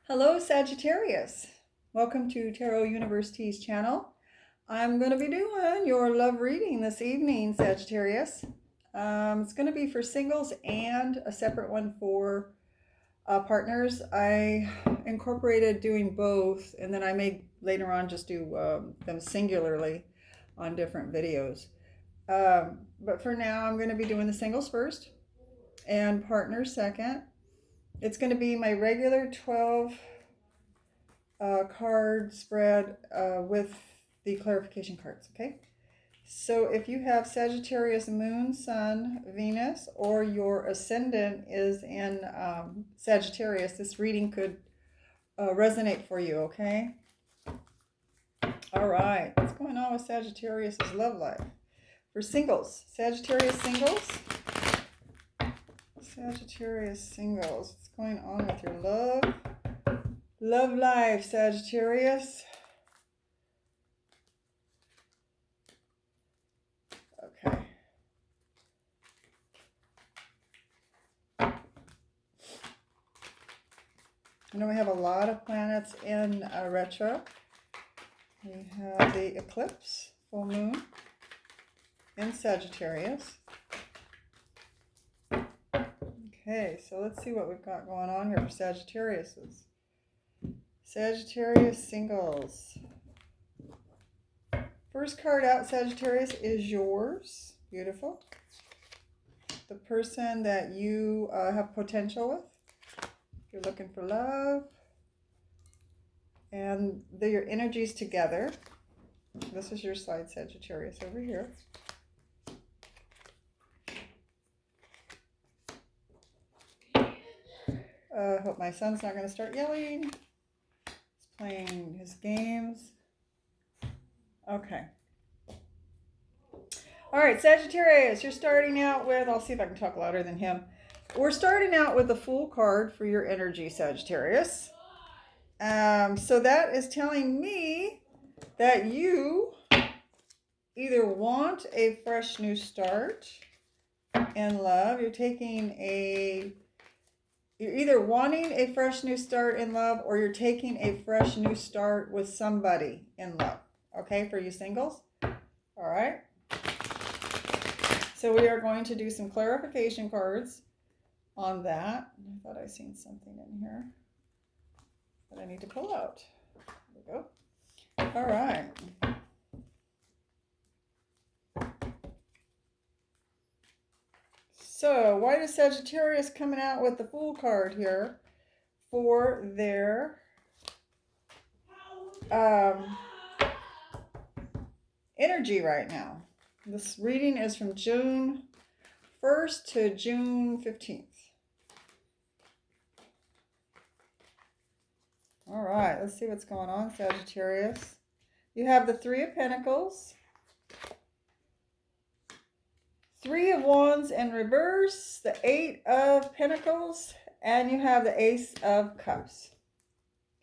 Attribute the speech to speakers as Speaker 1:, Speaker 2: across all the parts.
Speaker 1: Hello, Sagittarius. Welcome to Tarot University's channel. I'm going to be doing your love reading this evening, Sagittarius. It's going to be for singles and a separate one for partners. I incorporated doing both, and then I may later on just do them singularly on different videos. But for now, I'm going to be doing the singles first and partners second. It's going to be my regular 12 card spread with the clarification cards, okay? So if you have Sagittarius Moon, Sun, Venus, or your ascendant is in Sagittarius, this reading could resonate for you, okay? All right, what's going on with Sagittarius's love life? For singles, Sagittarius singles. Sagittarius singles, what's going on with your love life, Sagittarius? Okay. I know we have a lot of planets in retro. We have the eclipse, full moon, in Sagittarius. Okay, so let's see what we've got going on here for Sagittariuses. Sagittarius singles. First card out, Sagittarius, is yours. Beautiful. The person that you have potential with. You're looking for love. And your energies together. This is your side, Sagittarius, over here. Hope my son's not going to start yelling. He's playing his games. Okay. All right, Sagittarius, you're starting out with, I'll see if I can talk louder than him. We're starting out with the Fool card for your energy, Sagittarius. So that is telling me that you either want a fresh new start in love. You're either wanting a fresh new start in love, or you're taking a fresh new start with somebody in love. Okay, for you singles. All right. So we are going to do some clarification cards on that. I thought I seen something in here that I need to pull out. There we go. All right. So why does Sagittarius coming out with the Fool card here for their energy right now? This reading is from June 1st to June 15th. All right, let's see what's going on, Sagittarius. You have the Three of Pentacles, Three of Wands in reverse, the Eight of Pentacles, and you have the Ace of Cups.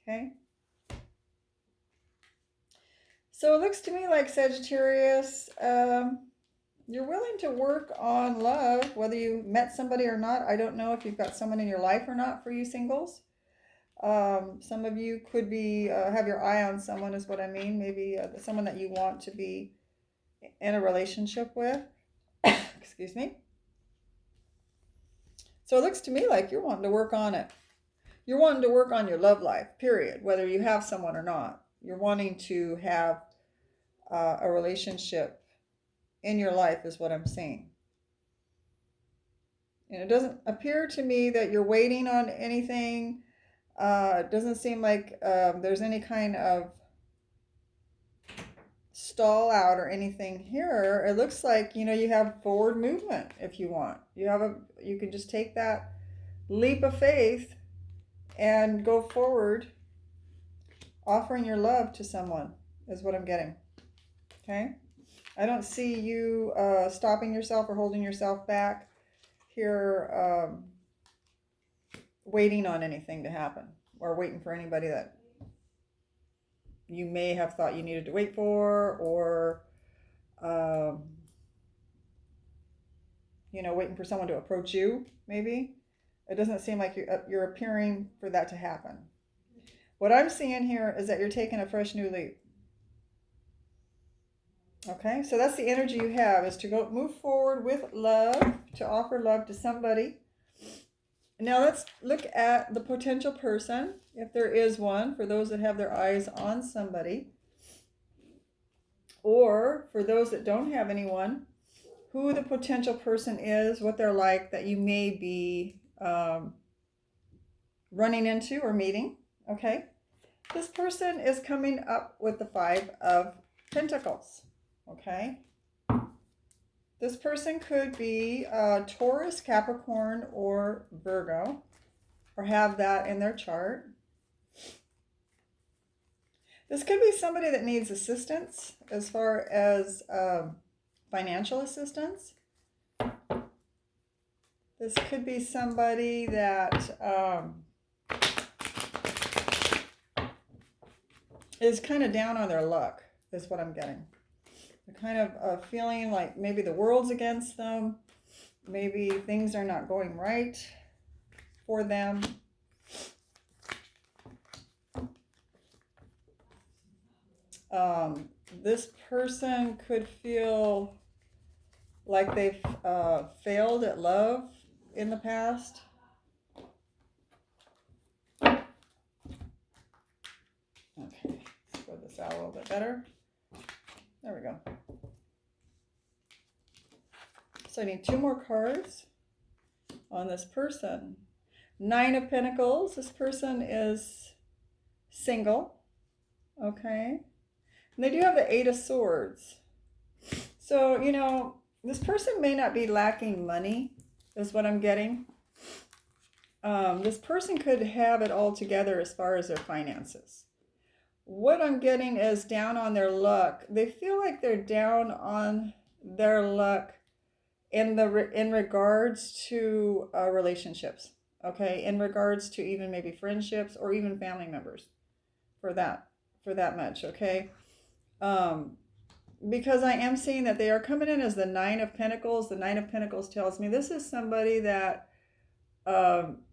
Speaker 1: Okay. So it looks to me like, Sagittarius, you're willing to work on love, whether you met somebody or not. I don't know if you've got someone in your life or not for you singles. Some of you could be have your eye on someone, is what I mean. Maybe someone that you want to be in a relationship with. Excuse me. So it looks to me like you're wanting to work on it. You're wanting to work on your love life, period. Whether you have someone or not. You're wanting to have a relationship in your life, is what I'm seeing. And it doesn't appear to me that you're waiting on anything. It doesn't seem like there's any kind of stall out or anything here. It looks like, you have forward movement if you want. You can just take that leap of faith and go forward, offering your love to someone, is what I'm getting. Okay? I don't see you stopping yourself or holding yourself back here, waiting on anything to happen, or waiting for anybody that you may have thought you needed to wait for, or waiting for someone to approach you, maybe. It doesn't seem like you're appearing for that to happen. What I'm seeing here is that you're taking a fresh new leap. Okay, so that's the energy you have, is to go move forward with love, to offer love to somebody. Now let's look at the potential person, if there is one, for those that have their eyes on somebody. Or for those that don't have anyone, who the potential person is, what they're like, that you may be running into or meeting. Okay, this person is coming up with the 5 of Pentacles. Okay, this person could be Taurus, Capricorn, or Virgo, or have that in their chart. This could be somebody that needs assistance as far as financial assistance. This could be somebody that is kind of down on their luck, is what I'm getting. They're kind of feeling like maybe the world's against them. Maybe things are not going right for them. This person could feel like they've failed at love in the past. Okay, let's spread this out a little bit better. There we go. So I need 2 more cards on this person. 9 of Pentacles. This person is single. Okay. And they do have the 8 of Swords. So, you know, this person may not be lacking money, is what I'm getting. This person could have it all together as far as their finances. What I'm getting is down on their luck. They feel like they're down on their luck in regards to relationships. Okay, in regards to even maybe friendships or even family members, for that much. Okay. Because I am seeing that they are coming in as the 9 of Pentacles. The 9 of Pentacles tells me this is somebody that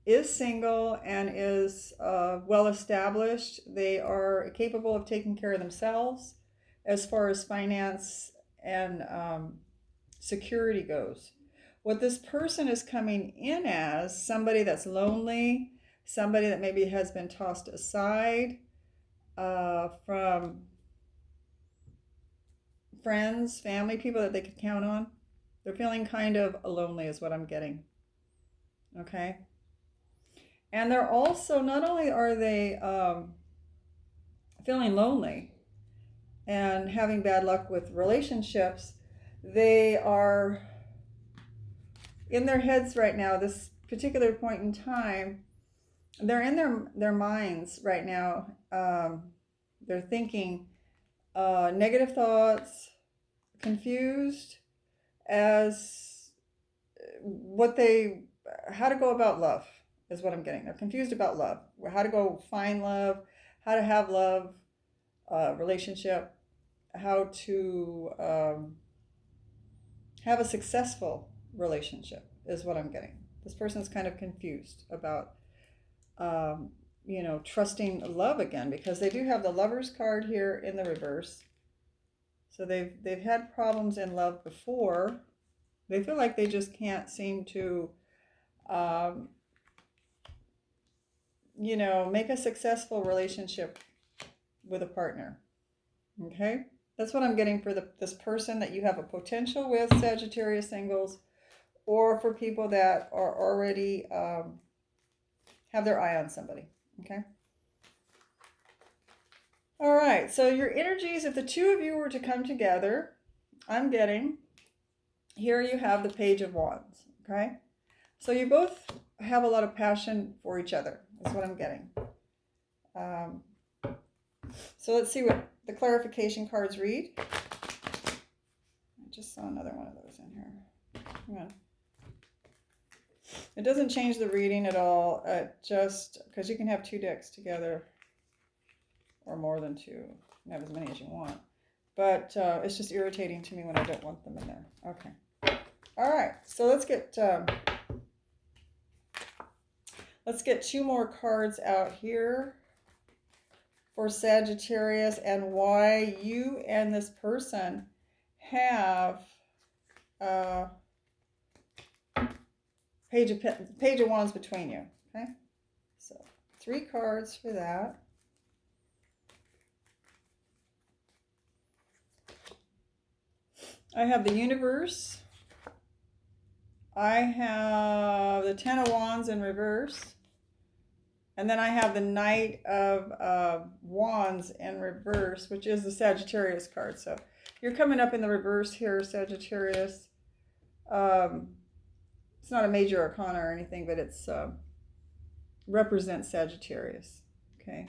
Speaker 1: is single and is well established. They are capable of taking care of themselves as far as finance and security goes. What this person is coming in as somebody that's lonely, somebody that maybe has been tossed aside from friends, family, people that they could count on. They're feeling kind of lonely is what I'm getting. Okay. And they're also, not only are they feeling lonely and having bad luck with relationships, they are in their heads right now, this particular point in time, they're in their minds right now. They're thinking negative thoughts, confused as how to go about love is what I'm getting. They're confused about love, how to go find love, how to have love, relationship, how to have a successful relationship is what I'm getting. This person's kind of confused about trusting love again, because they do have the Lovers card here in the reverse. So they've had problems in love before. They feel like they just can't seem to make a successful relationship with a partner. Okay? That's what I'm getting for this person that you have a potential with, Sagittarius singles, or for people that are already have their eye on somebody. Okay? All right, so your energies, if the 2 of you were to come together, I'm getting, here you have the Page of Wands. Okay? So you both have a lot of passion for each other. That's what I'm getting. So let's see what the clarification cards read. I just saw another one of those in here. Hang on. It doesn't change the reading at all, just because you can have 2 decks together, or more than 2. You can have as many as you want. But it's just irritating to me when I don't want them in there. Okay. All right, so let's get 2 more cards out here. for Sagittarius and why you and this person have Page of Wands between you. Okay, so 3 cards for that. I have the Universe. I have the Ten of Wands in reverse. And then I have the Knight of Wands in reverse, which is the Sagittarius card. So you're coming up in the reverse here, Sagittarius. It's not a major arcana or anything, but it's represents Sagittarius. Okay.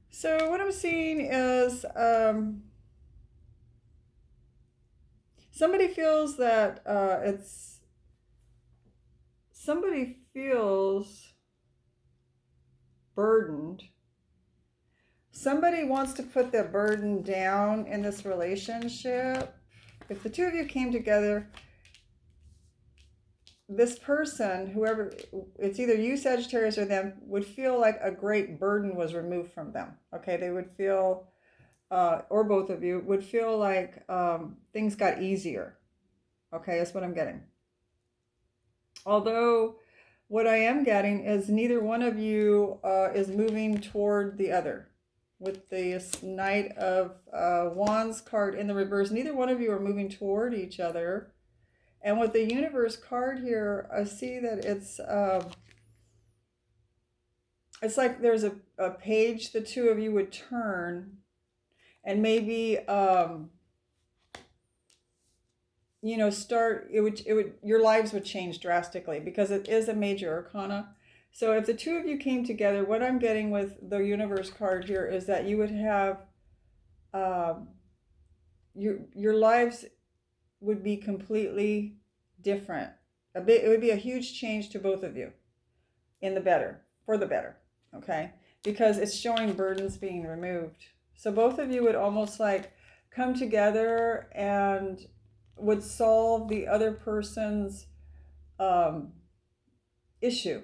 Speaker 1: So what I'm seeing is somebody feels that somebody feels burdened. Somebody wants to put the burden down in this relationship. If the two of you came together, this person, whoever, it's either you, Sagittarius, or them, would feel like a great burden was removed from them. Okay, they would feel, or both of you, would feel like things got easier. Okay, that's what I'm getting. Although, what I am getting is neither one of you is moving toward the other. With this Knight of Wands card in the reverse, neither one of you are moving toward each other. And with the Universe card here, I see that it's like there's a page the two of you would turn, and maybe you know, your lives would change drastically, because it is a major arcana. So if the two of you came together, what I'm getting with the Universe card here is that you would have your lives would be completely different. It would be a huge change to both of you for the better, okay? Because it's showing burdens being removed. So both of you would almost like come together and would solve the other person's issue,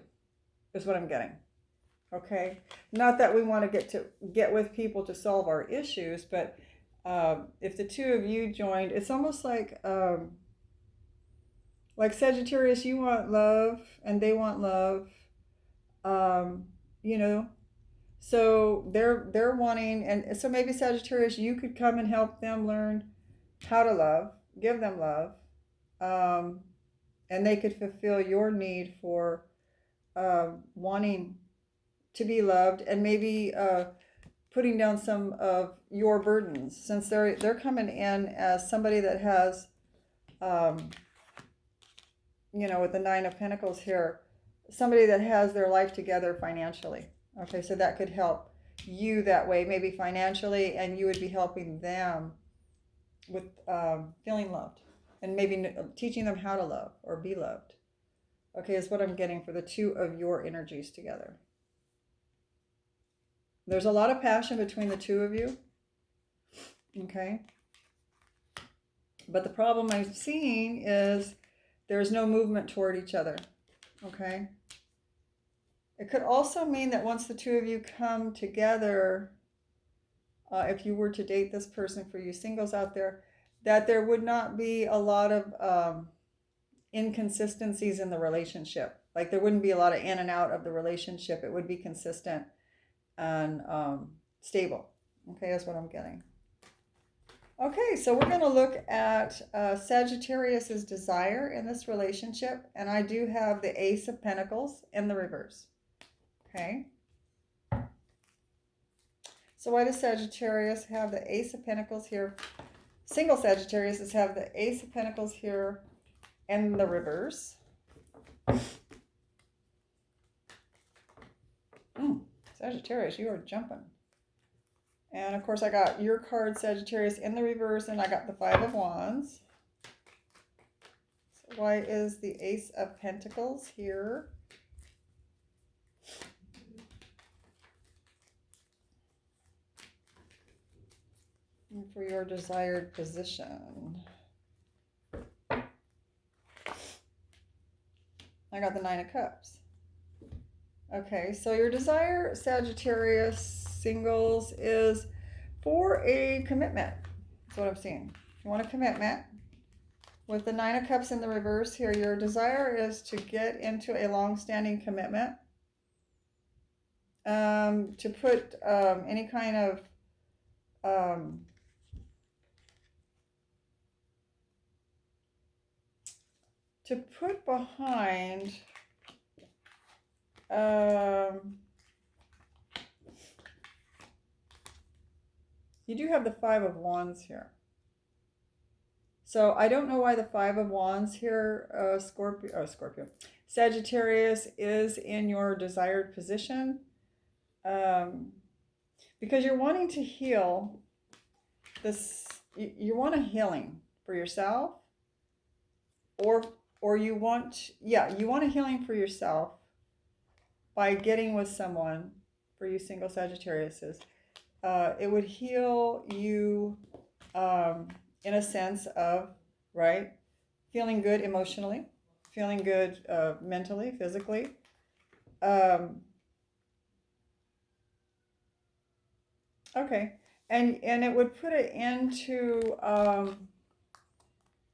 Speaker 1: is what I'm getting. Okay, not that we want to get with people to solve our issues, but if the two of you joined, it's almost like Sagittarius, you want love and they want love, you know. So they're wanting, and so maybe Sagittarius, you could come and help them learn how to love, give them love, and they could fulfill your need for wanting to be loved, and maybe putting down some of your burdens, since they're coming in as somebody that has, you know, with the Nine of Pentacles here, somebody that has their life together financially. Okay, so that could help you that way, maybe financially, and you would be helping them with feeling loved, and maybe teaching them how to love or be loved. Okay, is what I'm getting for the two of your energies together. There's a lot of passion between the two of you. Okay. But the problem I'm seeing is there's no movement toward each other. Okay. It could also mean that once the two of you come together, if you were to date this person, for you singles out there, that there would not be a lot of inconsistencies in the relationship. Like there wouldn't be a lot of in and out of the relationship. It would be consistent and stable. Okay, that's what I'm getting. Okay, so we're going to look at Sagittarius's desire in this relationship, and I do have the Ace of Pentacles in the reverse. Okay. So why does Sagittarius have the Ace of Pentacles here? Single Sagittarius have the Ace of Pentacles here in the reverse. Sagittarius, you are jumping. And of course I got your card, Sagittarius, in the reverse, and I got the Five of Wands. So why is the Ace of Pentacles here? And for your desired position. I got the Nine of Cups. Okay, so your desire, Sagittarius, singles is for a commitment. That's what I'm seeing. You want a commitment. With the Nine of Cups in the reverse here, your desire is to get into a long-standing commitment. To put any kind of to put behind you do have the Five of Wands here. So I don't know why the Five of Wands here, Scorpio, Sagittarius is in your desired position. Because you're wanting to heal this, you want a healing for yourself, or you want a healing for yourself by getting with someone. For you single Sagittariuses, it would heal you in a sense of, right, feeling good emotionally, feeling good mentally, physically. Okay, and it would put it into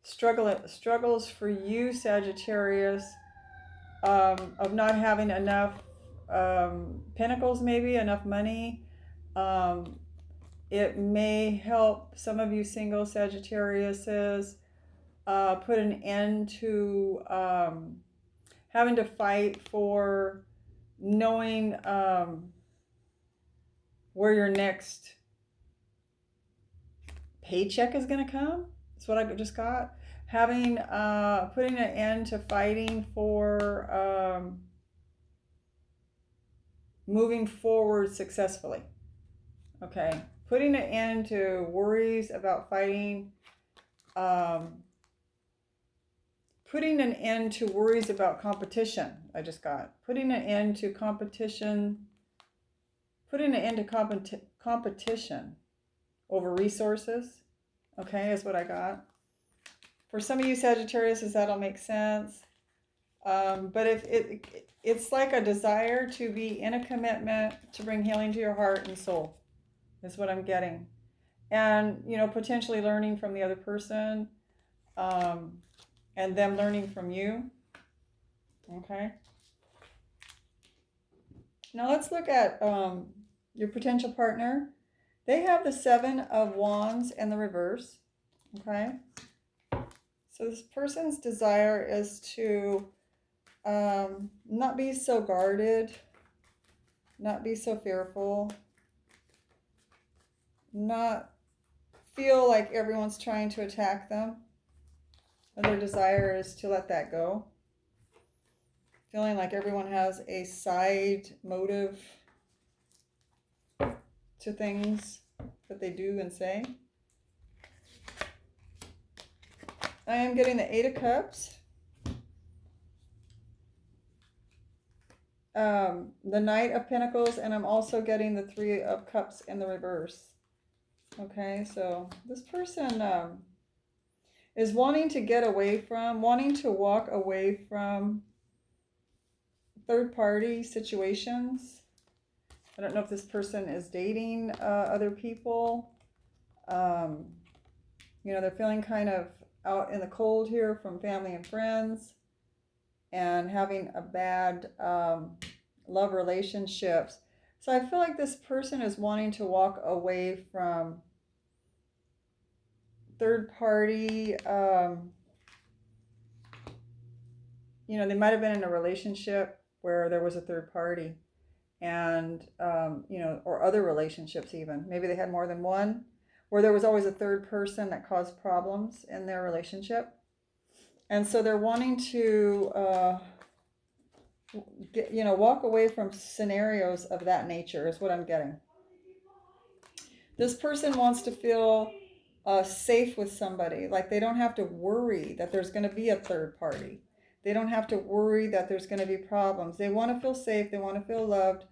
Speaker 1: struggles for you, Sagittarius, of not having enough pentacles, maybe enough money. It may help some of you single Sagittariuses put an end to having to fight for knowing where your next paycheck is going to come. That's what I just got. Having putting an end to fighting for moving forward successfully. Okay, putting an end to worries about fighting. Putting an end to worries about competition. I just got putting an end to competition. Putting an end to competition over resources. Okay, is what I got. For some of you Sagittarius, that'll make sense. But if it's like a desire to be in a commitment to bring healing to your heart and soul, is what I'm getting. And, potentially learning from the other person, and them learning from you. Okay. Now let's look at your potential partner. They have the Seven of Wands in the reverse. Okay. So this person's desire is to not be so guarded, not be so fearful, not feel like everyone's trying to attack them. And their desire is to let that go. Feeling like everyone has a side motive to things that they do and say. I am getting the Eight of Cups. The Knight of Pentacles, and I'm also getting the Three of Cups in the reverse. Okay, so this person is wanting to walk away from third-party situations. I don't know if this person is dating other people. They're feeling kind of out in the cold here from family and friends, and having a bad love relationships. So I feel like this person is wanting to walk away from third party. They might have been in a relationship where there was a third party, and or other relationships even. Maybe they had more than one, where there was always a third person that caused problems in their relationship. And so they're wanting to walk away from scenarios of that nature, is what I'm getting. This person wants to feel safe with somebody. Like they don't have to worry that there's going to be a third party. They don't have to worry that there's going to be problems. They want to feel safe. They want to feel loved.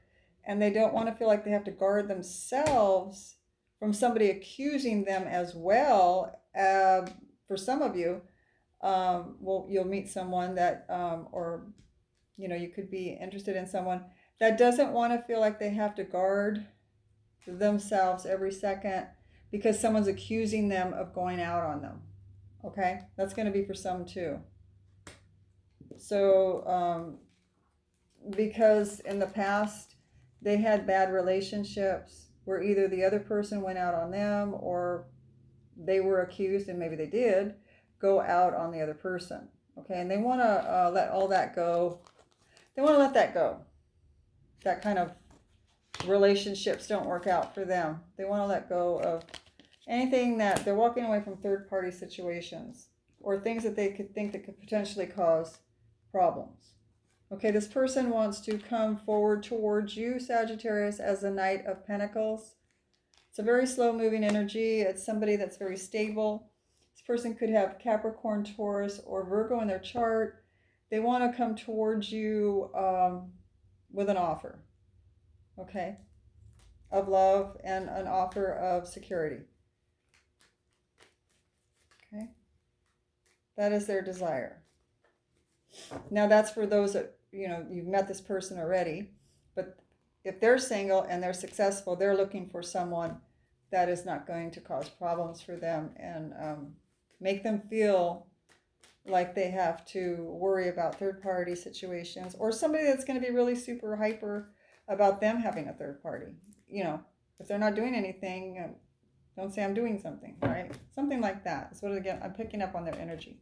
Speaker 1: And they don't want to feel like they have to guard themselves from somebody accusing them as well. For some of you, you'll meet someone that, you could be interested in someone that doesn't want to feel like they have to guard themselves every second because someone's accusing them of going out on them. Okay, that's going to be for some too. So because in the past they had bad relationships where either the other person went out on them or they were accused, and maybe they did go out on the other person. Okay, and they want to let all that go. They want to let that go. That kind of relationships don't work out for them. They want to let go of anything that they're walking away from third-party situations or things that they could think that could potentially cause problems. Okay, this person wants to come forward towards you, Sagittarius, as a Knight of Pentacles. It's a very slow-moving energy. It's somebody that's very stable. This person could have Capricorn, Taurus, or Virgo in their chart. They want to come towards you with an offer, okay, of love and an offer of security. Okay, that is their desire. Now that's for those that, you know, you've met this person already, but if they're single and they're successful, they're looking for someone that is not going to cause problems for them and make them feel like they have to worry about third-party situations, or somebody that's going to be really super hyper about them having a third party. You know, if they're not doing anything, don't say I'm doing something, right? Something like that. That's what, again, I'm picking up on their energy.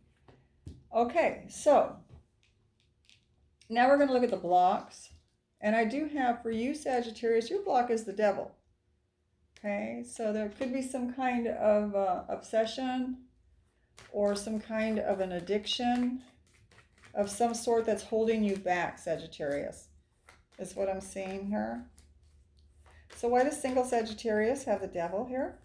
Speaker 1: Okay, so now we're going to look at the blocks. And I do have for you, Sagittarius, your block is the devil. Okay, so there could be some kind of obsession or some kind of an addiction of some sort that's holding you back, Sagittarius, is what I'm seeing here. So why does single Sagittarius have the devil here?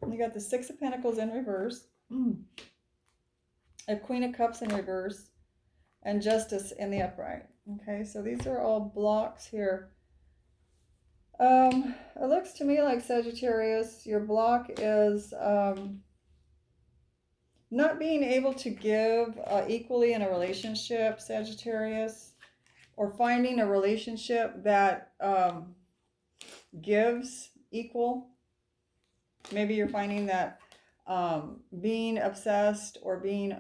Speaker 1: You got the Six of Pentacles in reverse, a Queen of Cups in reverse, and Justice in the upright. Okay, so these are all blocks here. It looks to me like, Sagittarius, your block is not being able to give equally in a relationship, Sagittarius, or finding a relationship that gives equal. Maybe you're finding that being obsessed or being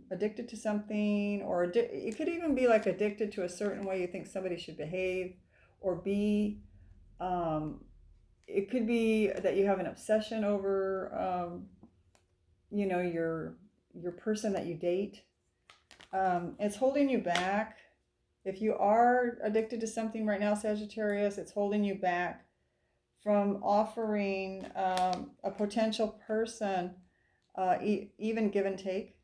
Speaker 1: addicted to something, or it could even be like addicted to a certain way you think somebody should behave or be. It could be that you have an obsession over, you know, your person that you date. It's holding you back. If you are addicted to something right now, Sagittarius, it's holding you back from offering a potential person even give and take.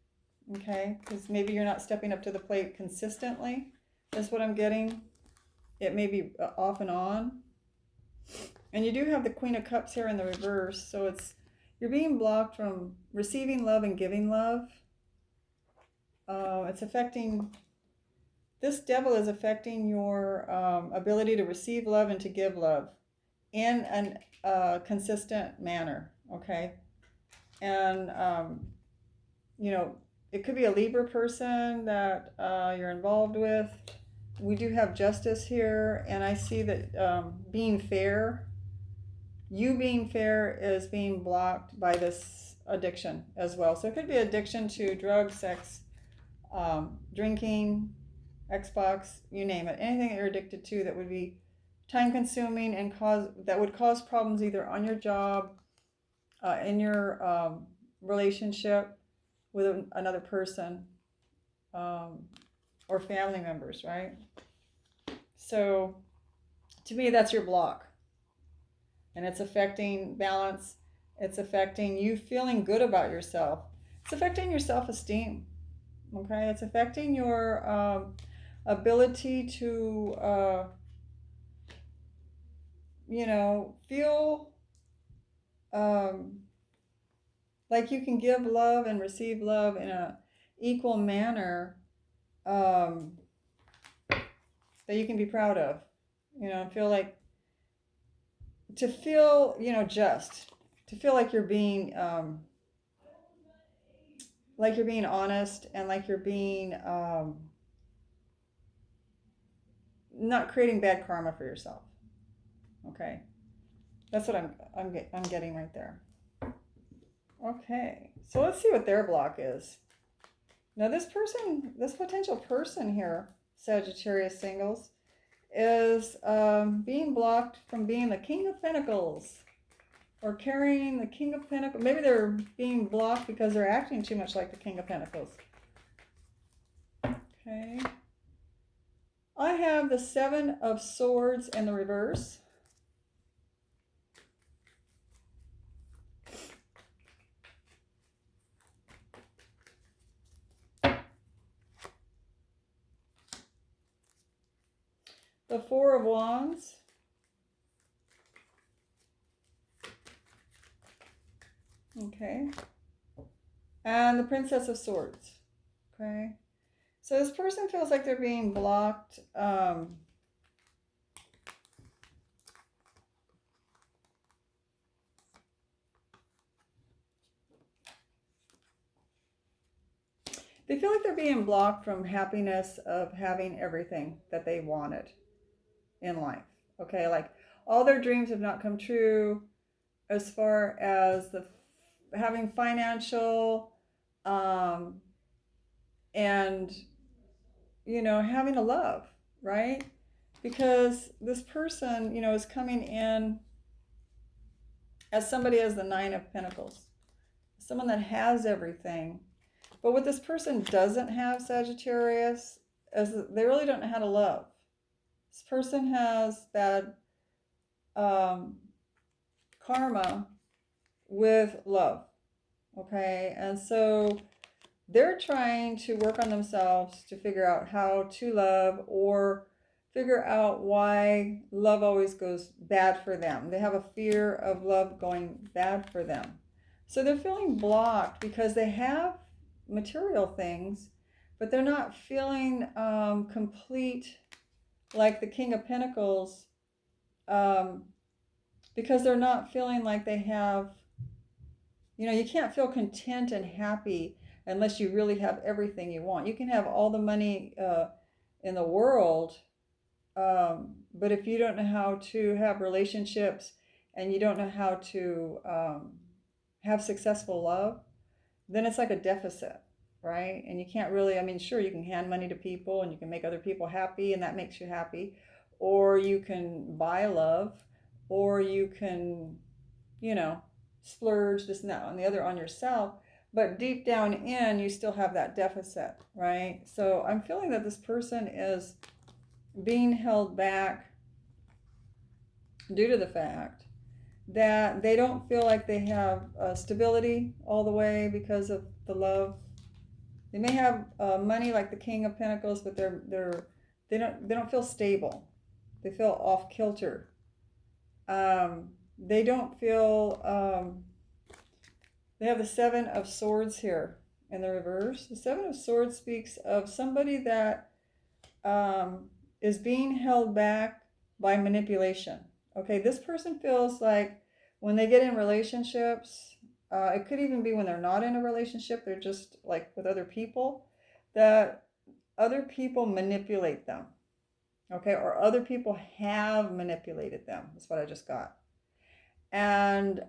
Speaker 1: Okay, because maybe you're not stepping up to the plate consistently. That's what I'm getting. It may be off and on. And you do have the Queen of Cups here in the reverse, so you're being blocked from receiving love and giving love. It's affecting, this devil is affecting your ability to receive love and to give love in a consistent manner, okay? And, you know, it could be a Libra person that you're involved with. We do have Justice here, and I see that being fair, you being fair is being blocked by this addiction as well. So it could be addiction to drugs, sex, drinking, Xbox, you name it. Anything that you're addicted to that would be time consuming and that would cause problems either on your job, in your relationship with another person, or family members, right? So to me, that's your block. And it's affecting balance. It's affecting you feeling good about yourself. It's affecting your self-esteem. Okay, it's affecting your ability to, you know, feel like you can give love and receive love in an equal manner, that you can be proud of. You know, feel like, to feel, you know, just to feel like you're being honest, and like you're being not creating bad karma for yourself. Okay, that's what I'm getting right there. Okay, so let's see what their block is. Now this potential person here, Sagittarius singles, is being blocked from being the King of Pentacles or carrying the King of Pentacles. Maybe they're being blocked because they're acting too much like the King of Pentacles. Okay. I have the Seven of Swords in the reverse. The Four of Wands. Okay. And the Princess of Swords. Okay. So this person feels like they're being blocked. They feel like they're being blocked from happiness of having everything that they wanted in life. Okay, like all their dreams have not come true as far as having financial and having a love, right? Because this person, is coming in as somebody as the Nine of Pentacles, someone that has everything. But what this person doesn't have, Sagittarius, is they really don't know how to love. This person has bad karma with love, okay? And so they're trying to work on themselves to figure out how to love or figure out why love always goes bad for them. They have a fear of love going bad for them. So they're feeling blocked because they have material things, but they're not feeling complete like the King of Pentacles because they're not feeling like they have, you can't feel content and happy unless you really have everything you want. You can have all the money in the world, but if you don't know how to have relationships and you don't know how to have successful love, then it's like a deficit, right? And you can't really, sure, you can hand money to people and you can make other people happy and that makes you happy. Or you can buy love, or you can, splurge this and that and the other on yourself. But deep down in, you still have that deficit, right? So I'm feeling that this person is being held back due to the fact that they don't feel like they have stability all the way because of the love. They may have money like the King of Pentacles, but they don't feel stable. They feel off kilter. They don't feel. They have the Seven of Swords here in the reverse. The Seven of Swords speaks of somebody that is being held back by manipulation. Okay, this person feels like when they get in relationships, it could even be when they're not in a relationship, they're just like with other people, that other people manipulate them. Okay, or other people have manipulated them. That's what I just got. And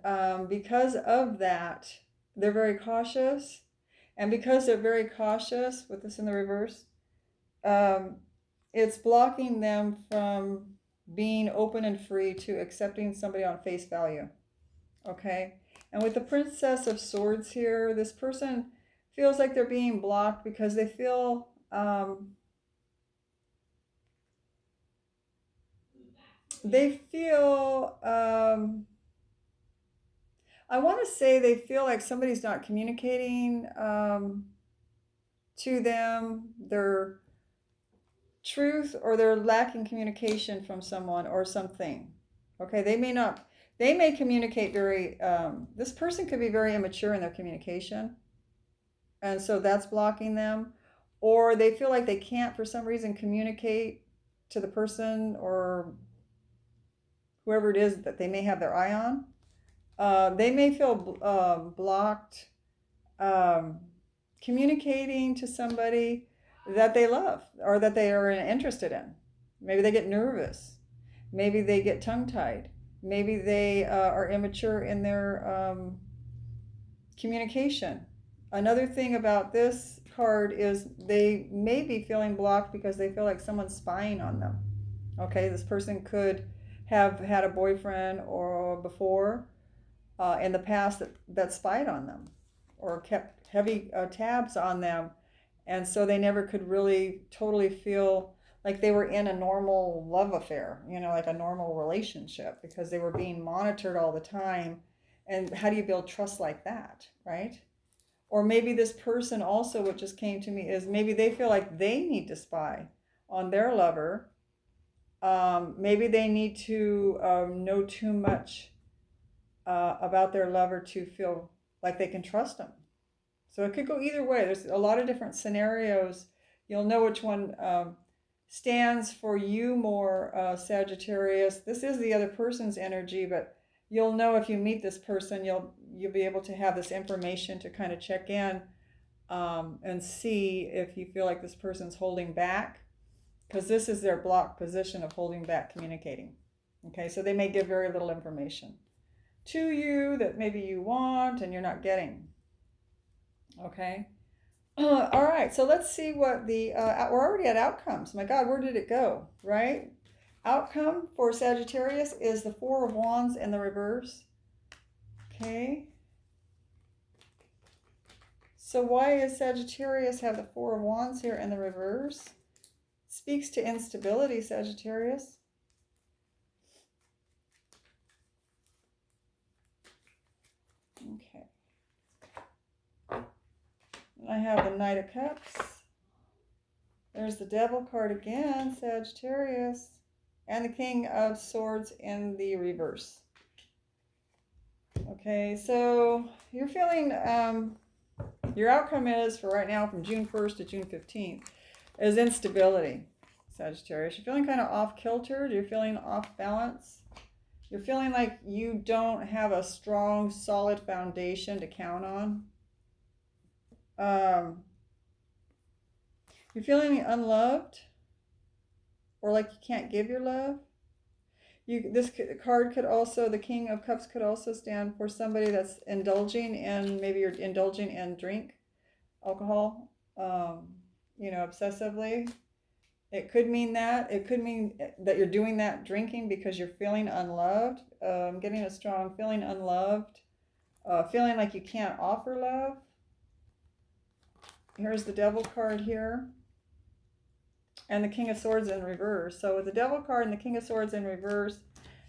Speaker 1: because of that, they're very cautious. And because they're very cautious, with this in the reverse, it's blocking them from being open and free to accepting somebody on face value. Okay? And with the Princess of Swords here, this person feels like they're being blocked because they feel I want to say they feel like somebody's not communicating to them their truth, or they're lacking communication from someone or something. Okay, they may communicate very, this person could be very immature in their communication, and so that's blocking them. Or they feel like they can't, for some reason, communicate to the person or whoever it is that they may have their eye on. They may feel blocked communicating to somebody that they love or that they are interested in. Maybe they get nervous. Maybe they get tongue-tied. Maybe they are immature in their communication. Another thing about this card is they may be feeling blocked because they feel like someone's spying on them. Okay, this person could have had a boyfriend or before in the past that spied on them or kept heavy tabs on them. And so they never could really totally feel like they were in a normal love affair, like a normal relationship, because they were being monitored all the time. And how do you build trust like that, right? Or maybe this person also, what just came to me is maybe they feel like they need to spy on their lover. Maybe they need to know too much about their lover to feel like they can trust them. So it could go either way. There's a lot of different scenarios. You'll know which one stands for you more, Sagittarius. This is the other person's energy, but you'll know if you meet this person, you'll be able to have this information to kind of check in and see if you feel like this person's holding back, because this is their block position of holding back communicating. Okay, so they may give very little information to you that maybe you want and you're not getting. Okay. All right, so let's see what we're already at outcomes. My God, where did it go, right? Outcome for Sagittarius is the Four of Wands in the reverse. Okay. So why does Sagittarius have the Four of Wands here in the reverse? Speaks to instability, Sagittarius. Okay. I have the Knight of Cups. There's the Devil card again, Sagittarius. And the King of Swords in the reverse. Okay, so you're feeling, your outcome is, for right now, from June 1st to June 15th, is instability, Sagittarius. You're feeling kind of off-kiltered. You're feeling off-balance. You're feeling like you don't have a strong, solid foundation to count on. You're feeling unloved, or like you can't give your love. This card could also, the King of Cups could also stand for somebody that's indulging in, maybe you're indulging in drink, alcohol, obsessively. It could mean that. It could mean that you're doing that drinking because you're feeling unloved, getting a strong feeling unloved, feeling like you can't offer love. Here's the Devil card here. And the King of Swords in reverse. So with the Devil card and the King of Swords in reverse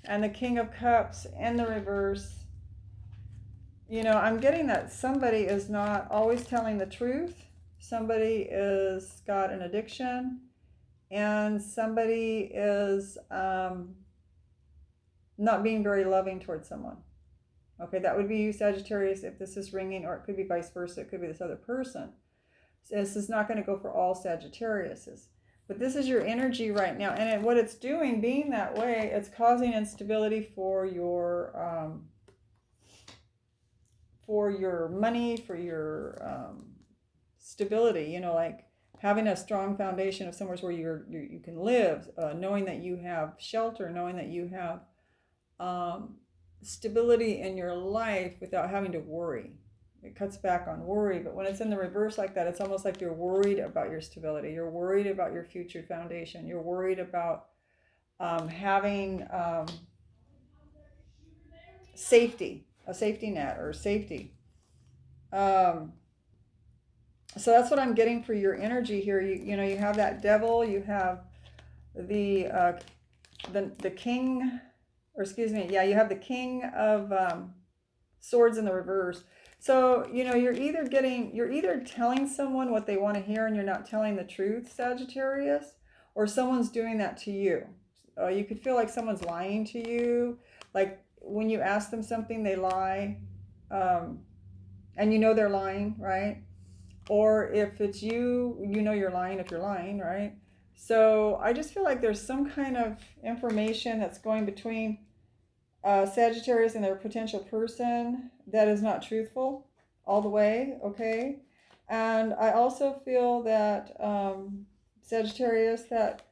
Speaker 1: and the King of Cups in the reverse, I'm getting that somebody is not always telling the truth. Somebody is got an addiction, and somebody is not being very loving towards someone. Okay, that would be you, Sagittarius, if this is ringing, or it could be vice versa. It could be this other person. This is not going to go for all Sagittariuses. But this is your energy right now. And what it's doing, being that way, it's causing instability for your money, for your stability, like having a strong foundation of somewhere where you can live, knowing that you have shelter, knowing that you have stability in your life without having to worry. It cuts back on worry, but when it's in the reverse like that, it's almost like you're worried about your stability. You're worried about your future foundation. You're worried about having safety, a safety net or safety. So that's what I'm getting for your energy here. You have that Devil. You have the King, or excuse me, yeah, you have the King of Swords in the reverse. So, you're either telling someone what they want to hear and you're not telling the truth, Sagittarius, or someone's doing that to you. You could feel like someone's lying to you. Like when you ask them something, they lie. And they're lying, right? Or if it's you, you're lying if you're lying, right? So I just feel like there's some kind of information that's going between Sagittarius and their potential person that is not truthful all the way, okay? And I also feel that Sagittarius, that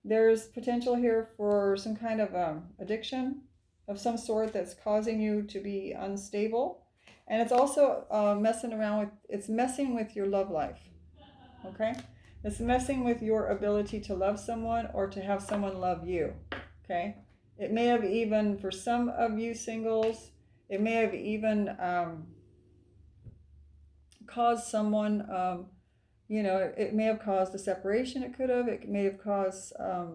Speaker 1: There's potential here for some kind of addiction of some sort that's causing you to be unstable. And it's also it's messing with your love life. Okay? It's messing with your ability to love someone or to have someone love you. Okay? It may have even, for some of you singles, it may have even caused someone, it may have caused a separation. It could have. It may have caused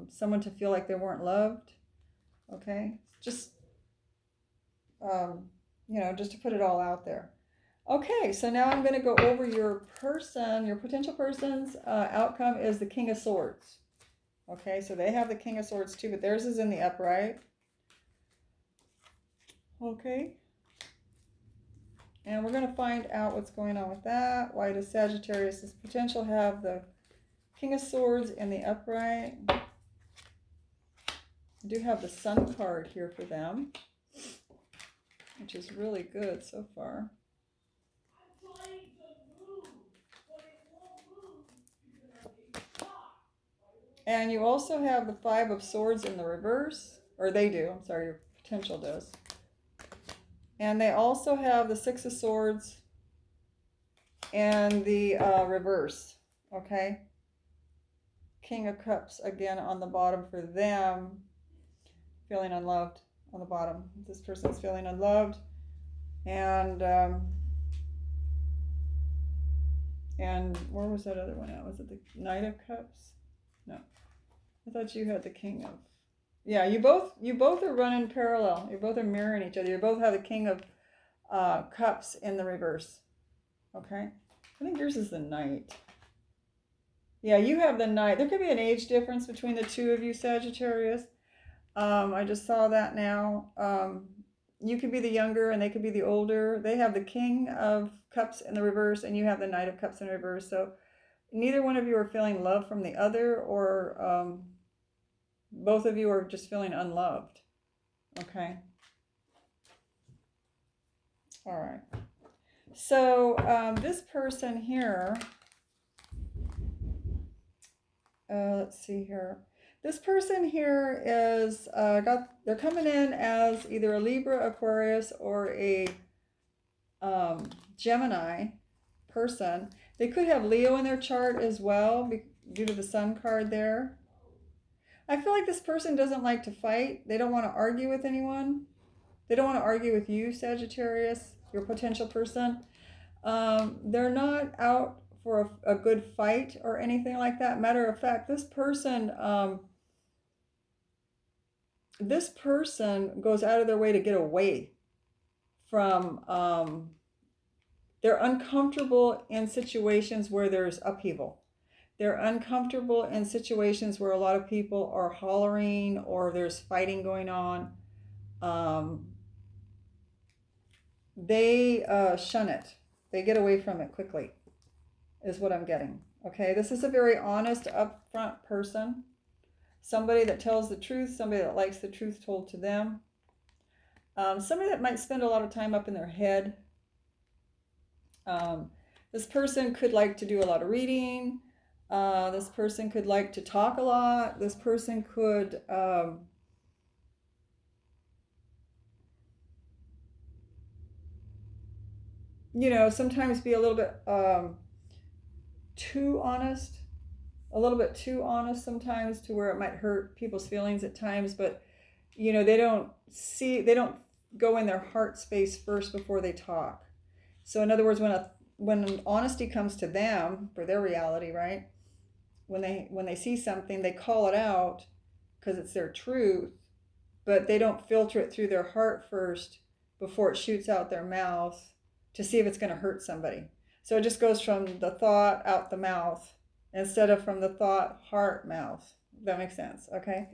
Speaker 1: someone to feel like they weren't loved. Okay? Just, just to put it all out there. Okay, so now I'm going to go over your potential person's outcome is the King of Swords. Okay, so they have the King of Swords too, but theirs is in the upright. Okay. And we're going to find out what's going on with that. Why does Sagittarius' potential have the King of Swords in the upright? I do have the Sun card here for them, which is really good so far. And you also have the Five of Swords in the reverse, or they do, I'm sorry, your potential does. And they also have the Six of Swords and the reverse, okay? King of Cups again on the bottom for them, feeling unloved on the bottom. This person's feeling unloved. And where was that other one at? Was it the Knight of Cups? No. I thought you had the King of... Yeah, you both are running parallel. You both are mirroring each other. You both have the King of Cups in the reverse. Okay? I think yours is the Knight. Yeah, you have the Knight. There could be an age difference between the two of you, Sagittarius. I just saw that now. You could be the younger and they could be the older. They have the King of Cups in the reverse and you have the Knight of Cups in reverse. So neither one of you are feeling love from the other, or both of you are just feeling unloved. Okay. All right. So this person here, let's see here. This person here is they're coming in as either a Libra, Aquarius, or a Gemini person. They could have Leo in their chart as well due to the Sun card there. I feel like this person doesn't like to fight. They don't want to argue with anyone. They don't want to argue with you, Sagittarius, your potential person. They're not out for a good fight or anything like that. Matter of fact, this person goes out of their way to get away from, they're uncomfortable in situations where there's upheaval. They're uncomfortable in situations where a lot of people are hollering or there's fighting going on. They shun it. They get away from it quickly, is what I'm getting. Okay, this is a very honest, upfront person. Somebody that tells the truth, somebody that likes the truth told to them. Somebody that might spend a lot of time up in their head. This person could like to do a lot of reading. This person could like to talk a lot. This person could sometimes be a little bit too honest. A little bit too honest sometimes, to where it might hurt people's feelings at times, but they don't go in their heart space first before they talk. So in other words, when honesty comes to them for their reality, right? When they see something, they call it out because it's their truth, but they don't filter it through their heart first before it shoots out their mouth to see if it's going to hurt somebody. So it just goes from the thought out the mouth instead of from the thought, heart, mouth. That makes sense, okay?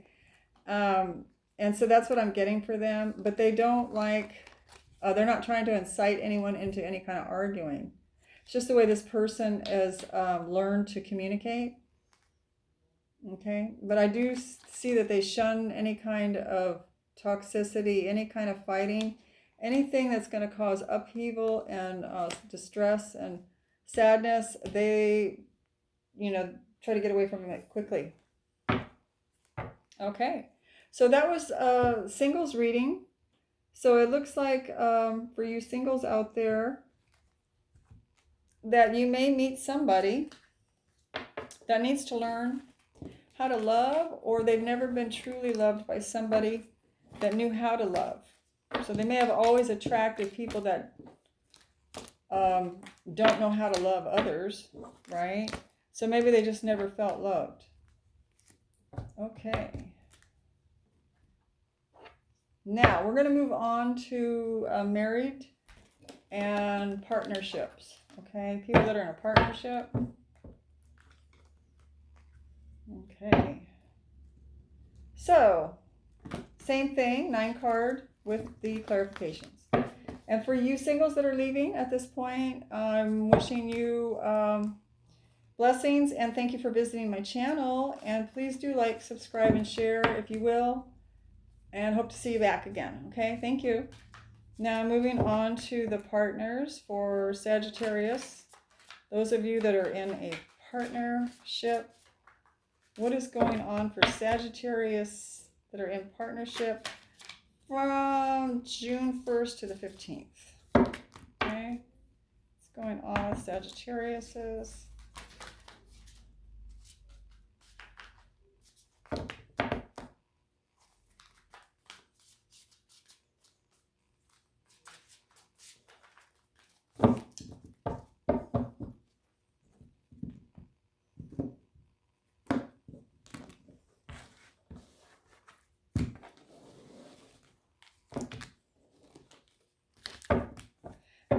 Speaker 1: And so that's what I'm getting for them. But they don't they're not trying to incite anyone into any kind of arguing. It's just the way this person has learned to communicate. Okay? But I do see that they shun any kind of toxicity, any kind of fighting, anything that's going to cause upheaval and distress and sadness. They try to get away from it quickly. Okay. So that was a singles reading. So it looks like for you singles out there that you may meet somebody that needs to learn how to love, or they've never been truly loved by somebody that knew how to love. So they may have always attracted people that don't know how to love others, right? So maybe they just never felt loved. Okay. Now we're going to move on to married and partnerships. Okay, people that are in a partnership. Okay. So, same thing, 9 card with the clarifications. And for you singles that are leaving at this point, I'm wishing you blessings and thank you for visiting my channel. And please do like, subscribe, and share if you will. And hope to see you back again. Okay, thank you. Now moving on to the partners for Sagittarius. Those of you that are in a partnership, what is going on for Sagittarius that are in partnership from June 1st to the 15th? Okay, what's going on with Sagittariuses?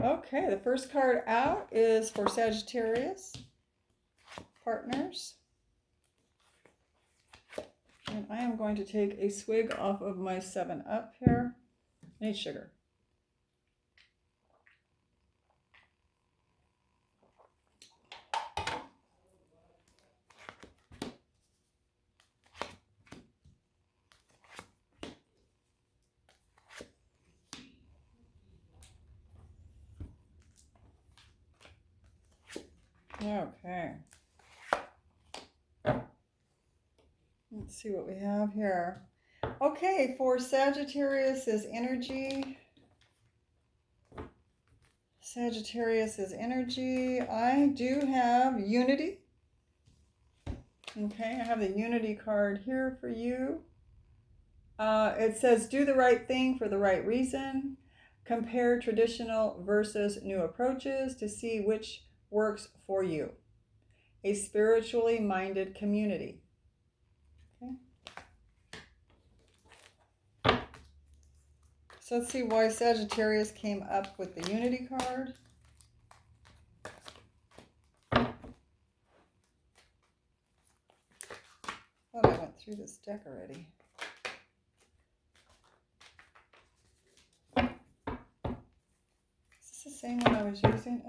Speaker 1: Okay, the first card out is for Sagittarius partners. And I am going to take a swig off of my 7-Up here. I need sugar. Okay. Let's see what we have here. Okay, for Sagittarius's energy. Sagittarius's energy. I do have unity. Okay, I have the unity card here for you. It says, do the right thing for the right reason. Compare traditional versus new approaches to see which works for you. A spiritually minded community. Okay. So let's see why Sagittarius came up with the unity card. Thought I went through this deck already. Is this the same one I was using?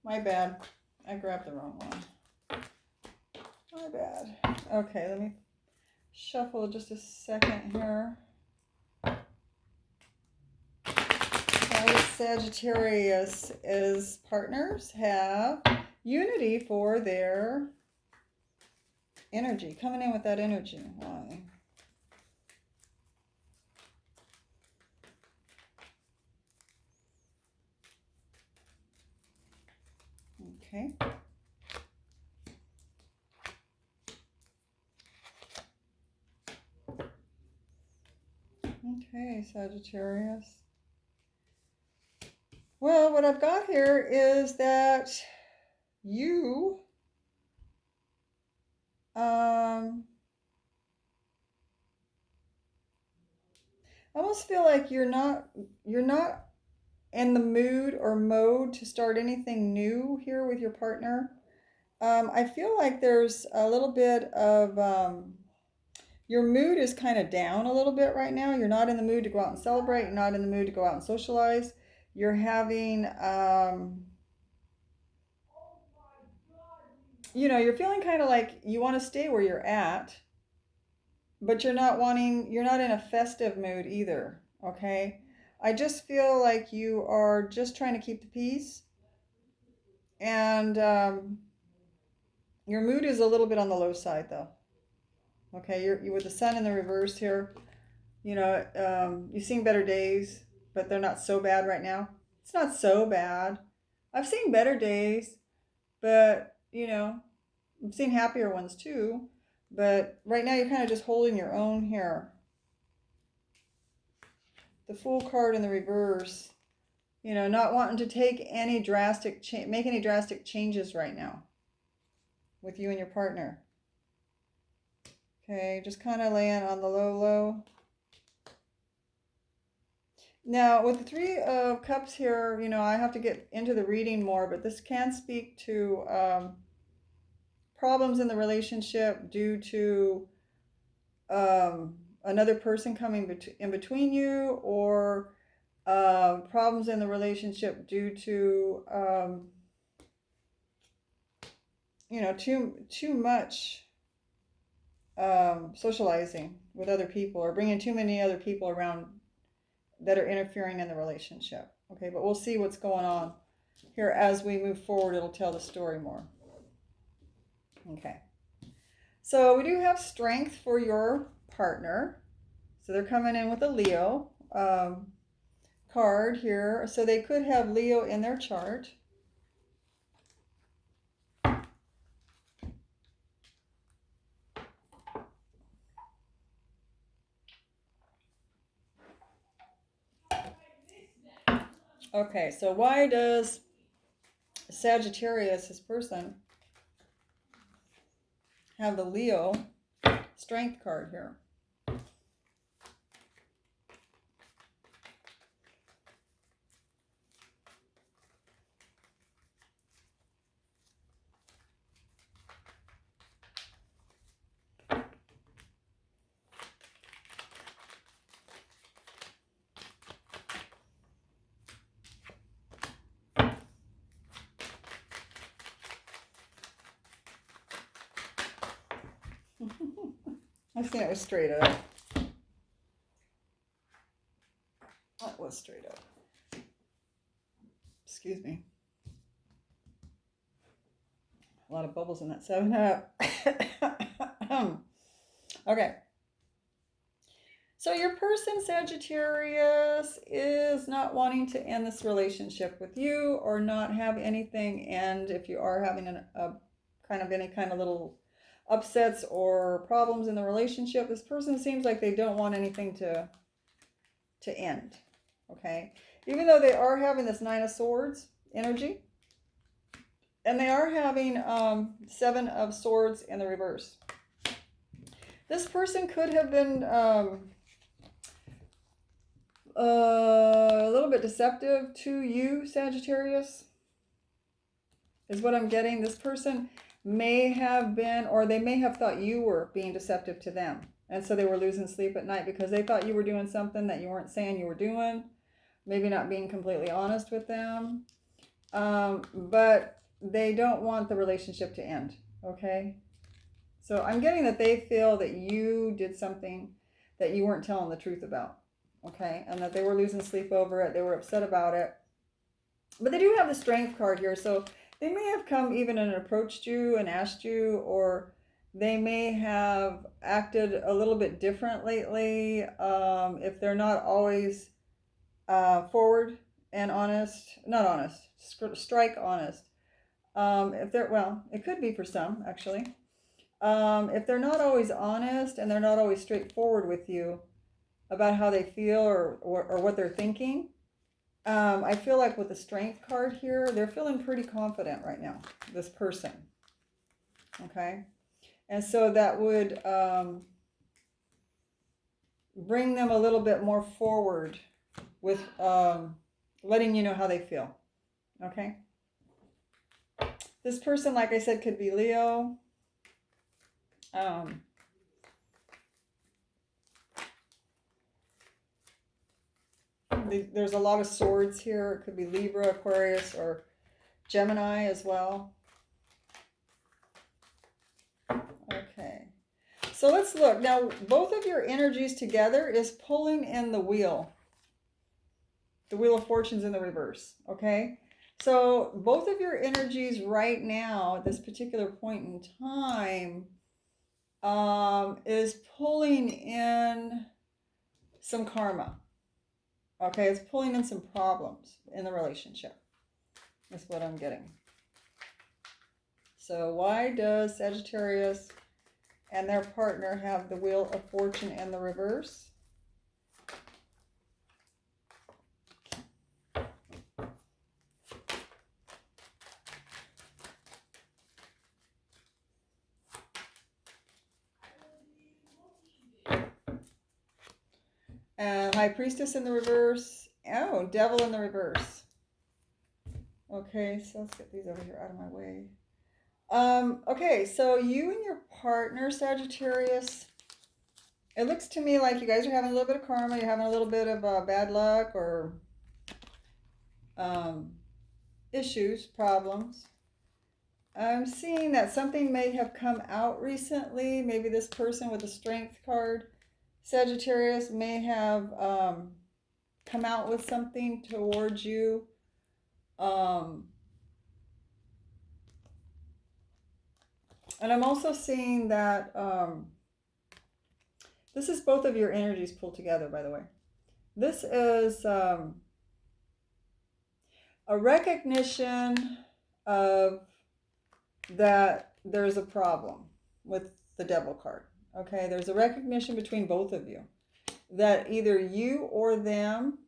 Speaker 1: My bad. I grabbed the wrong one. My bad. Okay, let me shuffle just a second here. Sagittarius is partners have unity for their energy. Coming in with that energy. Why? Okay. Okay, Sagittarius. Well, what I've got here is that you I almost feel like you're not in the mood or mode to start anything new here with your partner. I feel like there's a little bit of your mood is kind of down a little bit right now. You're not in the mood to go out and celebrate. You're not in the mood to go out and socialize. You're having, you're feeling kind of like you want to stay where you're at, but you're not in a festive mood either, okay? I just feel like you are just trying to keep the peace, and your mood is a little bit on the low side, though, Okay, you with the sun in the reverse here. You know, you've seen better days, but they're not so bad right now. It's not so bad. I've seen better days, but you know, I've seen happier ones too. But right now, you're kind of just holding your own here. The Fool card in the reverse. You know, not wanting to take any make any drastic changes right now with you and your partner. Okay, just kind of laying on the low. Now, with the Three of Cups here, you know, I have to get into the reading more, but this can speak to problems in the relationship due to another person coming in between you, or problems in the relationship due to, you know, too much socializing with other people, or bringing too many other people around that are interfering in the relationship. Okay, but we'll see what's going on here as we move forward. It'll tell the story more. Okay, so we do have strength for your partner. So they're coming in with a Leo card here. So they could have Leo in their chart. Okay, so why does Sagittarius, this person, have the Leo strength card here? I think it was straight up. That was straight up. Excuse me. A lot of bubbles in that 7-up. Okay. So your person, Sagittarius, is not wanting to end this relationship with you, or not have anything end. If you are having any kind of little upsets or problems in the relationship, this person seems like they don't want anything to end. Okay, even though they are having this 9 of Swords energy, and they are having 7 of Swords in the reverse. This person could have been a little bit deceptive to you, Sagittarius, is what I'm getting. This person may have been, or they may have thought you were being deceptive to them. And so they were losing sleep at night because they thought you were doing something that you weren't saying you were doing. Maybe not being completely honest with them. But they don't want the relationship to end. Okay? So I'm getting that they feel that you did something that you weren't telling the truth about. Okay? And that they were losing sleep over it. They were upset about it. But they do have the Strength card here. So they may have come even and approached you and asked you, or they may have acted a little bit different lately. If they're not always forward and honest, not honest, strike honest. If they're, well, it could be for some actually. If they're not always honest and they're not always straightforward with you about how they feel or what they're thinking, I feel like with the Strength card here, they're feeling pretty confident right now, this person. Okay? And so that would bring them a little bit more forward with letting you know how they feel. Okay? This person, like I said, could be Leo. There's a lot of swords here. It could be Libra, Aquarius, or Gemini as well. Okay. So let's look. Now, both of your energies together is pulling in the wheel. The Wheel of Fortune's in the reverse. Okay? So both of your energies right now, at this particular point in time, is pulling in some karma. Okay, it's pulling in some problems in the relationship. That's what I'm getting. So why does Sagittarius and their partner have the Wheel of Fortune in the reverse? High Priestess in the reverse. Oh, Devil in the reverse. Okay, so let's get these over here out of my way. Okay, so you and your partner, Sagittarius, it looks to me like you guys are having a little bit of karma. You're having a little bit of bad luck or issues, problems. I'm seeing that something may have come out recently. Maybe this person with the Strength card, Sagittarius, may have come out with something towards you. And I'm also seeing that this is both of your energies pulled together, by the way. This is a recognition of that there's a problem with the Devil card. Okay, there's a recognition between both of you that either you or them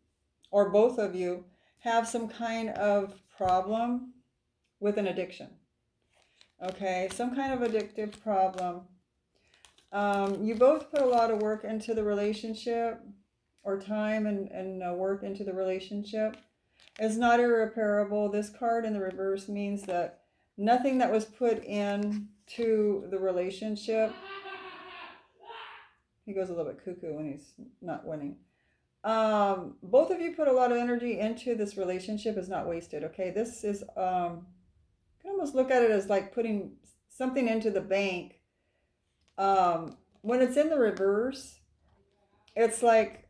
Speaker 1: or both of you have some kind of problem with an addiction. Okay, some kind of addictive problem. You both put a lot of work into the relationship, or time and work into the relationship. It's not irreparable. This card in the reverse means that nothing that was put into the relationship, he goes a little bit cuckoo when he's not winning. Both of you put a lot of energy into this relationship is not wasted. Okay, this is you can almost look at it as like putting something into the bank. When it's in the reverse, it's like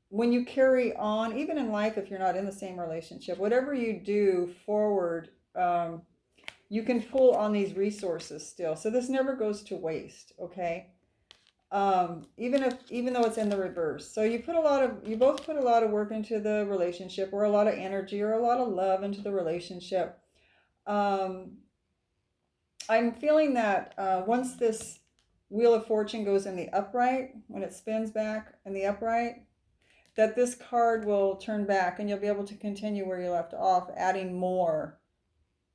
Speaker 1: when you carry on, even in life, if you're not in the same relationship, whatever you do forward, you can pull on these resources still. So this never goes to waste. Okay. Even though it's in the reverse. So you both put a lot of work into the relationship, or a lot of energy or a lot of love into the relationship. I'm feeling that once this Wheel of Fortune goes in the upright, when it spins back in the upright, that this card will turn back and you'll be able to continue where you left off, adding more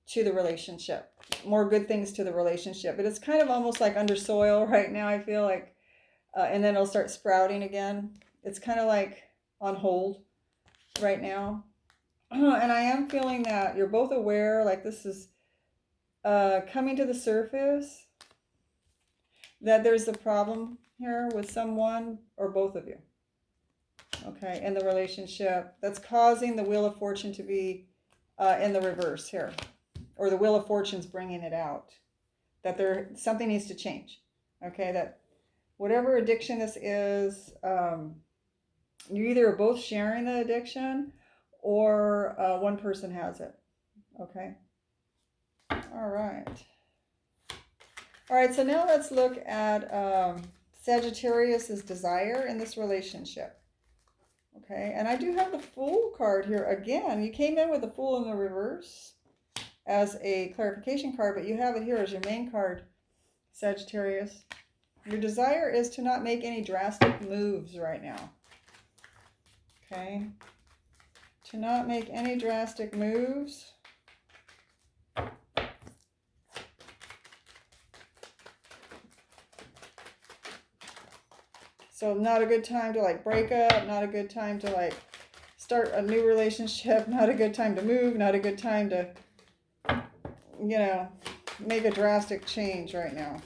Speaker 1: to the relationship, more good things to the relationship. But it's kind of almost like under soil right now, I feel like, and then it'll start sprouting again. It's kind of like on hold right now. And I am feeling that you're both aware, like this is coming to the surface, that there's a problem here with someone or both of you. Okay, in the relationship that's causing the Wheel of Fortune to be in the reverse here, or the Wheel of Fortune's bringing it out, that something needs to change. Okay, that whatever addiction this is, you either are both sharing the addiction or one person has it. Okay. All right, so now let's look at Sagittarius's desire in this relationship. Okay, and I do have the Fool card here again. You came in with the Fool in the reverse as a clarification card, but you have it here as your main card, Sagittarius. Your desire is to not make any drastic moves right now. Okay, to not make any drastic moves. So not a good time to like break up, not a good time to like start a new relationship, not a good time to move, not a good time to, you know, make a drastic change right now.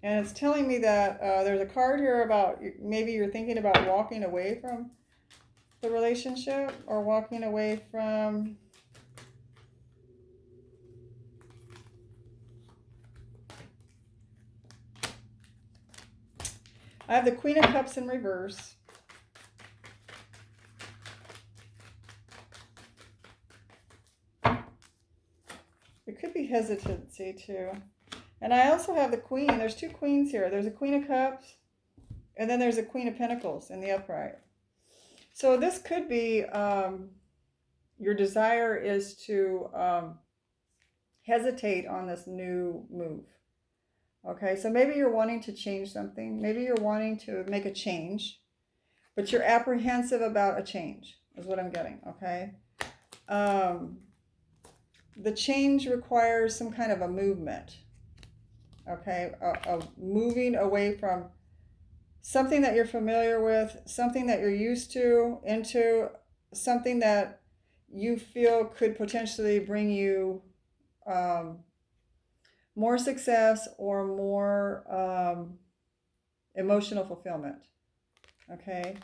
Speaker 1: And it's telling me that there's a card here about maybe you're thinking about walking away from the relationship or walking away from... I have the Queen of Cups in reverse. It could be hesitancy too. And I also have the Queen. There's two Queens here. There's a Queen of Cups, and then there's a Queen of Pentacles in the upright. So this could be your desire is to hesitate on this new move. Okay, so maybe you're wanting to change something. Maybe you're wanting to make a change, but you're apprehensive about a change, is what I'm getting, okay? The change requires some kind of a movement, okay? A moving away from something that you're familiar with, something that you're used to, into something that you feel could potentially bring you more success or more emotional fulfillment, okay?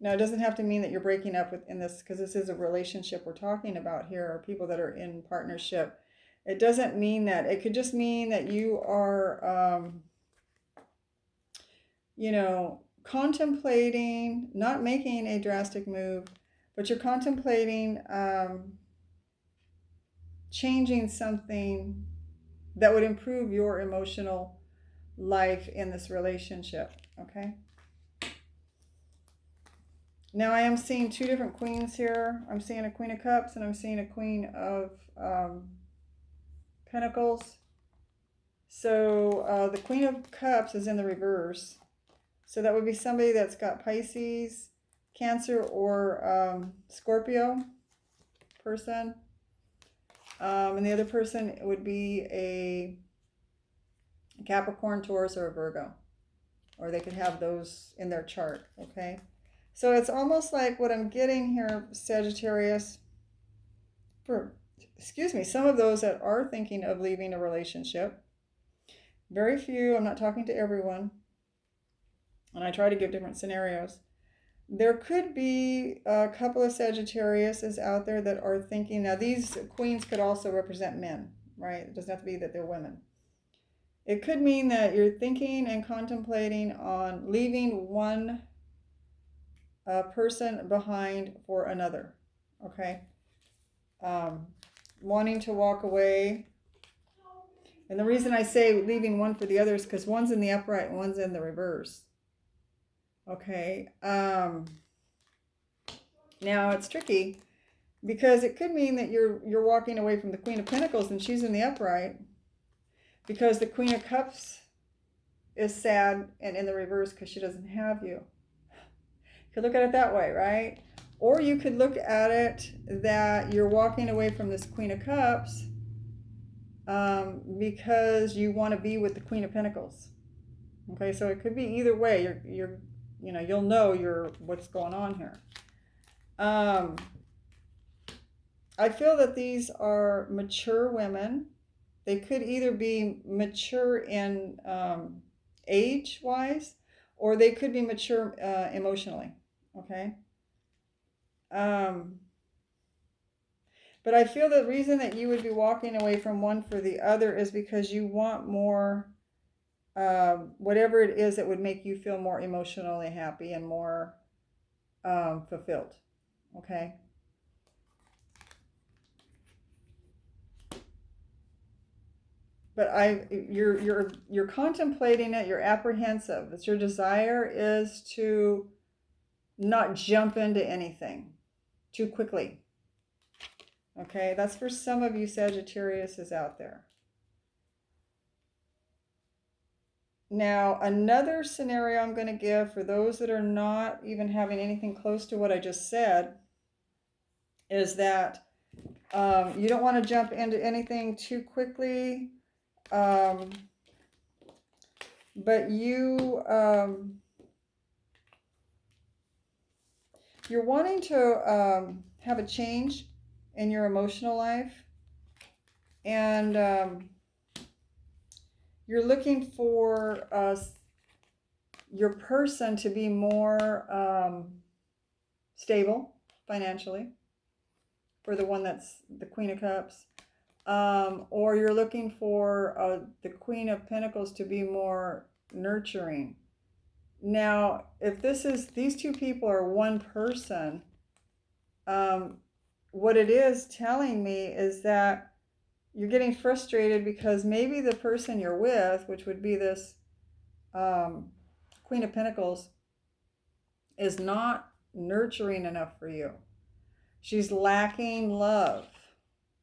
Speaker 1: Now, it doesn't have to mean that you're breaking up in this, because this is a relationship we're talking about here, or people that are in partnership. It doesn't mean that. It could just mean that you are, contemplating, not making a drastic move, but you're contemplating changing something that would improve your emotional life in this relationship, okay? Now I am seeing two different queens here. I'm seeing a Queen of Cups and I'm seeing a Queen of Pentacles. So the Queen of Cups is in the reverse. So that would be somebody that's got Pisces, Cancer, or Scorpio person. And the other person would be a Capricorn, Taurus, or a Virgo. Or they could have those in their chart, okay? So it's almost like what I'm getting here, Sagittarius, for, some of those that are thinking of leaving a relationship. Very few, I'm not talking to everyone. And I try to give different scenarios. There could be a couple of Sagittariuses out there that are thinking, now these queens could also represent men, right? It doesn't have to be that they're women. It could mean that you're thinking and contemplating on leaving one person behind for another, okay? Wanting to walk away. And the reason I say leaving one for the other is because one's in the upright and one's in the reverse. Okay. Now it's tricky because it could mean that you're walking away from the Queen of Pentacles and she's in the upright, because the Queen of Cups is sad and in the reverse because she doesn't have you. You could look at it that way, right? Or you could look at it that you're walking away from this Queen of Cups because you want to be with the Queen of Pentacles. Okay, so it could be either way. You'll know what's going on here. I feel that these are mature women. They could either be mature in age-wise, or they could be mature emotionally. Okay. But I feel the reason that you would be walking away from one for the other is because you want more, whatever it is that would make you feel more emotionally happy and more fulfilled. Okay. But you're contemplating it. You're apprehensive. It's your desire is to not jump into anything too quickly. Okay, that's for some of you Sagittarius is out there. Now, another scenario I'm going to give for those that are not even having anything close to what I just said is that you don't want to jump into anything too quickly, but you're wanting to have a change in your emotional life, and you're looking for your person to be more stable financially, for the one that's the Queen of Cups, or you're looking for the Queen of Pentacles to be more nurturing. Now, if these two people are one person, what it is telling me is that you're getting frustrated because maybe the person you're with, which would be this Queen of Pentacles, is not nurturing enough for you. She's lacking love,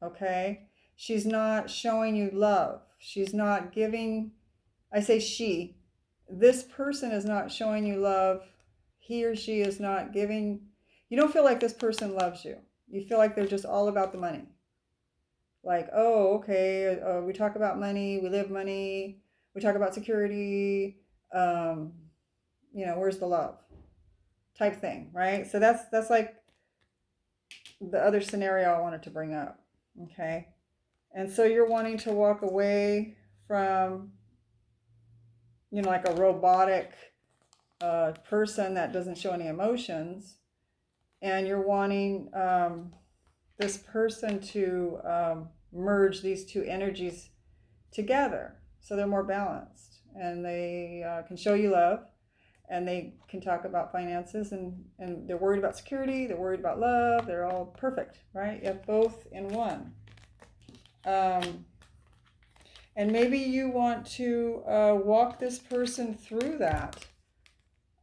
Speaker 1: okay? She's not showing you love. She's not giving, I say she, this person is not showing you love. He or she is not giving, you don't feel like this person loves you. You feel like they're just all about the money. Like, oh, okay, we talk about money, we live money, we talk about security, where's the love type thing, right? So that's like the other scenario I wanted to bring up, okay? And so you're wanting to walk away from, like a robotic person that doesn't show any emotions, and you're wanting this person to merge these two energies together so they're more balanced, and they can show you love, and they can talk about finances, and they're worried about security, they're worried about love, they're all perfect, right? You have both in one. And maybe you want to walk this person through that.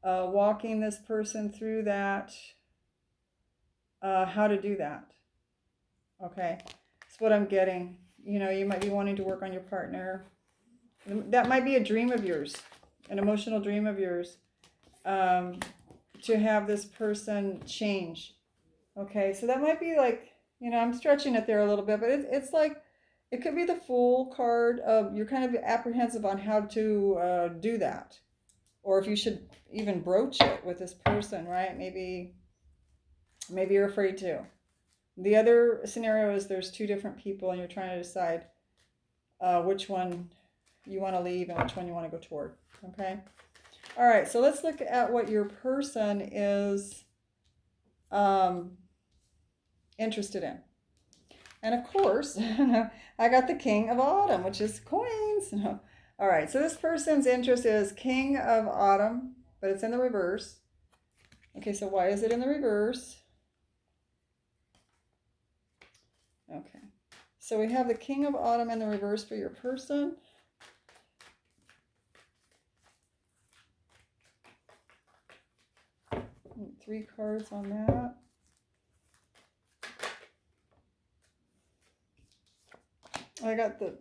Speaker 1: Walking this person through that, how to do that. Okay, that's what I'm getting. You might be wanting to work on your partner. That might be a dream of yours, an emotional dream of yours, to have this person change. Okay, so that might be like, I'm stretching it there a little bit, but it's like, it could be the Fool card. You're kind of apprehensive on how to do that, or if you should even broach it with this person, right? Maybe you're afraid to. The other scenario is there's two different people and you're trying to decide which one you want to leave and which one you want to go toward. Okay. All right. So let's look at what your person is interested in. And of course, I got the King of Autumn, which is coins. All right. So this person's interest is King of Autumn, but it's in the reverse. Okay. So why is it in the reverse? Okay, so we have the King of Autumn in the reverse for your person. Three cards on that. I got the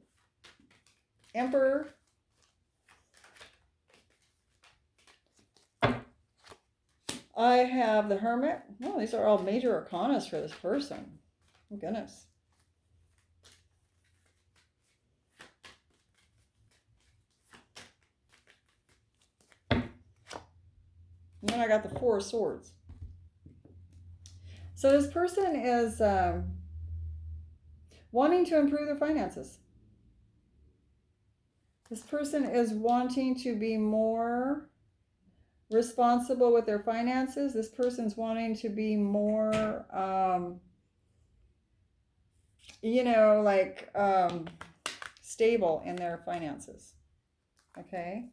Speaker 1: Emperor. I have the Hermit. Oh, these are all major arcanas for this person. Oh, goodness. And then I got the Four of Swords. So this person is wanting to improve their finances. This person is wanting to be more responsible with their finances. This person's wanting to be more, stable in their finances. Okay.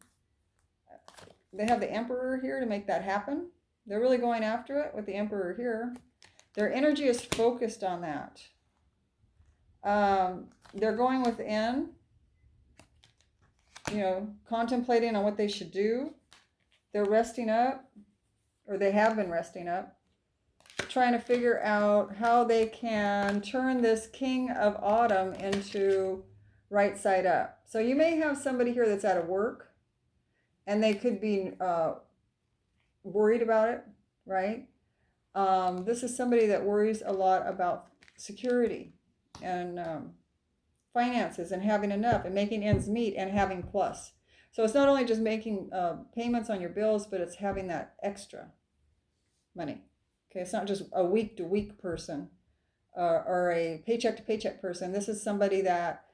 Speaker 1: They have the Emperor here to make that happen. They're really going after it with the Emperor here. Their energy is focused on that. They're going within, contemplating on what they should do. They're resting up, or they have been resting up, trying to figure out how they can turn this King of Autumn into right side up. So you may have somebody here that's out of work, and they could be worried about it, right? This is somebody that worries a lot about security and finances and having enough and making ends meet and having plus. So it's not only just making payments on your bills, but it's having that extra money. Okay, it's not just a week-to-week person or a paycheck-to-paycheck person. This is somebody that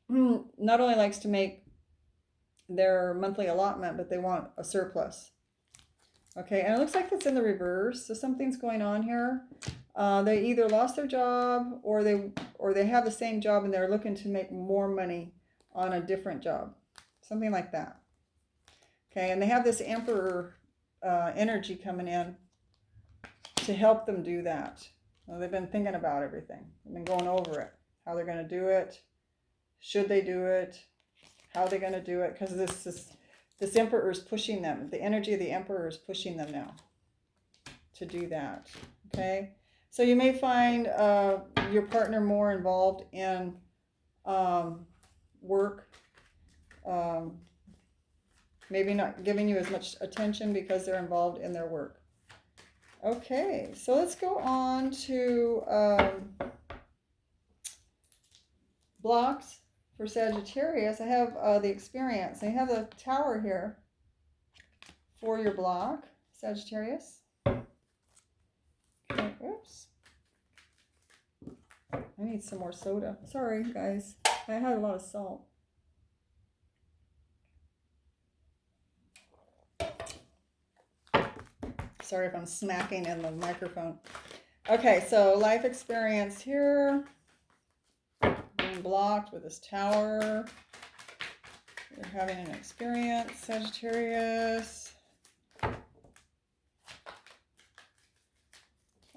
Speaker 1: not only likes to make their monthly allotment, but they want a surplus. Okay, and it looks like it's in the reverse, so something's going on here. They either lost their job or they have the same job and they're looking to make more money on a different job. Something like that. Okay, and they have this Emperor energy coming in to help them do that. Well, they've been thinking about everything. They've been going over it, how they're going to do it. Should they do it? How are they going to do it? Because this Emperor is pushing them. The energy of the Emperor is pushing them now to do that. Okay? So you may find your partner more involved in work. Maybe not giving you as much attention because they're involved in their work. Okay, so let's go on to blocks for Sagittarius. I have the experience. I have the Tower here for your block, Sagittarius. Okay, oops. I need some more soda. Sorry, guys. I had a lot of salt. Sorry if I'm smacking in the microphone. Okay, so life experience here. Being blocked with this Tower. You're having an experience, Sagittarius.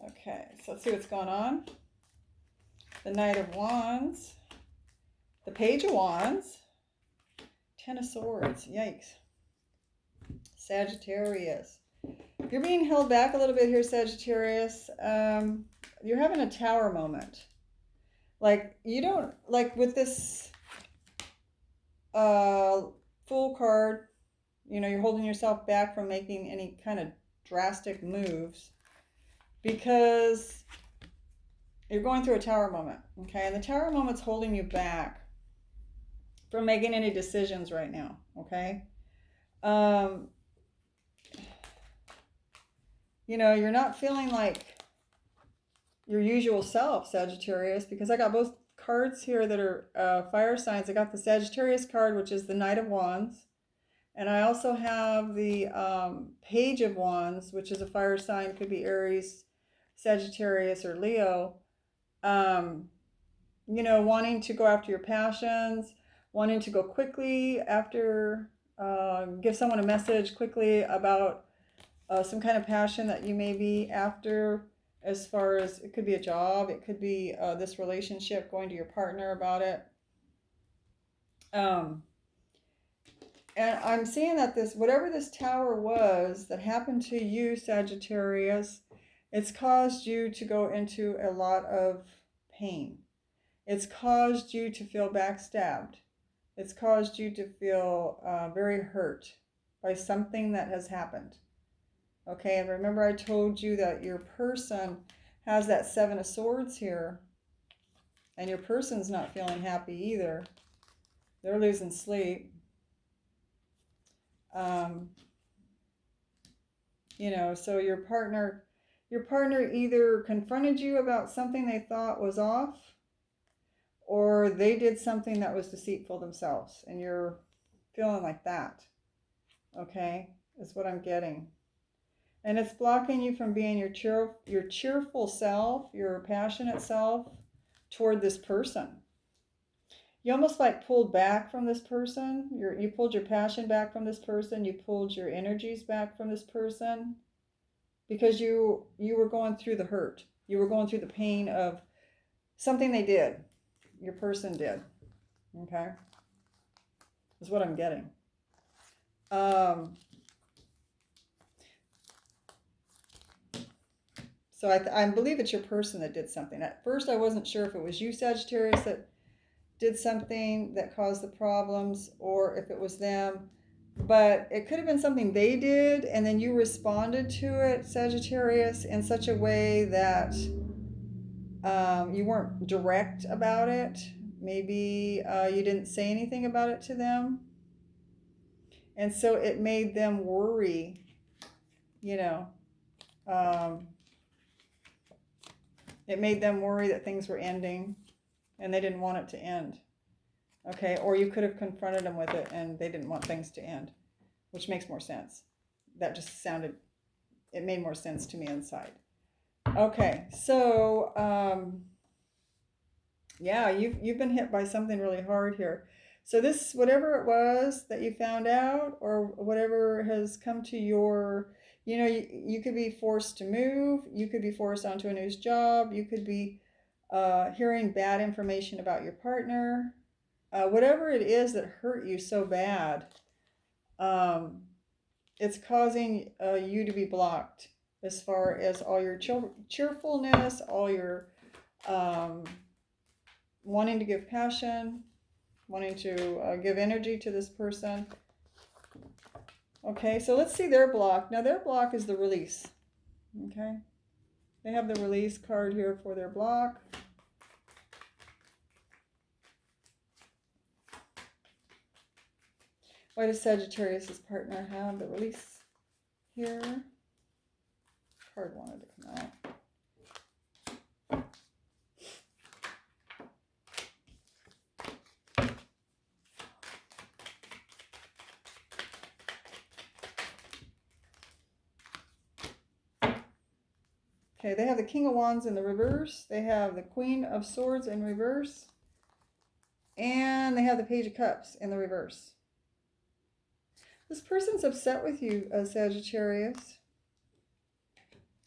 Speaker 1: Okay, so let's see what's going on. The Knight of Wands. The Page of Wands. Ten of Swords. Yikes. Sagittarius. You're being held back a little bit here, Sagittarius. You're having a Tower moment. Like, you don't, like with this Fool card, you know, you're holding yourself back from making any kind of drastic moves because you're going through a Tower moment, okay? And the Tower moment's holding you back from making any decisions right now, okay? You know, you're not feeling like your usual self, Sagittarius, because I got both cards here that are fire signs. I got the Sagittarius card, which is the Knight of Wands. And I also have the Page of Wands, which is a fire sign. Could be Aries, Sagittarius, or Leo. You know, wanting to go after your passions, wanting to go quickly after, give someone a message quickly about some kind of passion that you may be after, as far as it could be a job, it could be this relationship, going to your partner about it. And I'm seeing that this, whatever this Tower was that happened to you, Sagittarius, it's caused you to go into a lot of pain. It's caused you to feel backstabbed. It's caused you to feel very hurt by something that has happened. Okay, and remember I told you that your person has that Seven of Swords here, and your person's not feeling happy either. They're losing sleep. You know, so your partner either confronted you about something they thought was off, or they did something that was deceitful themselves, and you're feeling like that. Okay, is what I'm getting. And it's blocking you from being your cheerful self, your passionate self toward this person. You almost like pulled back from this person. You pulled your passion back from this person. You pulled your energies back from this person because you were going through the hurt. You were going through the pain of something they did. Your person did. Okay? Is what I'm getting. So I believe it's your person that did something. At first, I wasn't sure if it was you, Sagittarius, that did something that caused the problems, or if it was them. But it could have been something they did, and then you responded to it, Sagittarius, in such a way that you weren't direct about it. Maybe you didn't say anything about it to them. And so it made them worry, you know. It made them worry that things were ending and they didn't want it to end. Okay, or you could have confronted them with it and they didn't want things to end, which makes more sense. That just sounded, it made more sense to me inside. Okay, so yeah, you've been hit by something really hard here. So this, whatever it was that you found out, or whatever has come to your, you know, you could be forced to move, you could be forced onto a new job, you could be hearing bad information about your partner, whatever it is that hurt you so bad, it's causing you to be blocked as far as all your cheerfulness, all your wanting to give passion, wanting to give energy to this person. Okay, so let's see their block. Now their block is the release. Okay, they have the release card here for their block. Why does Sagittarius' partner have the release here? Card wanted to come out. Okay, they have the King of Wands in the reverse. They have the Queen of Swords in reverse. And they have the Page of Cups in the reverse. This person's upset with you, Sagittarius.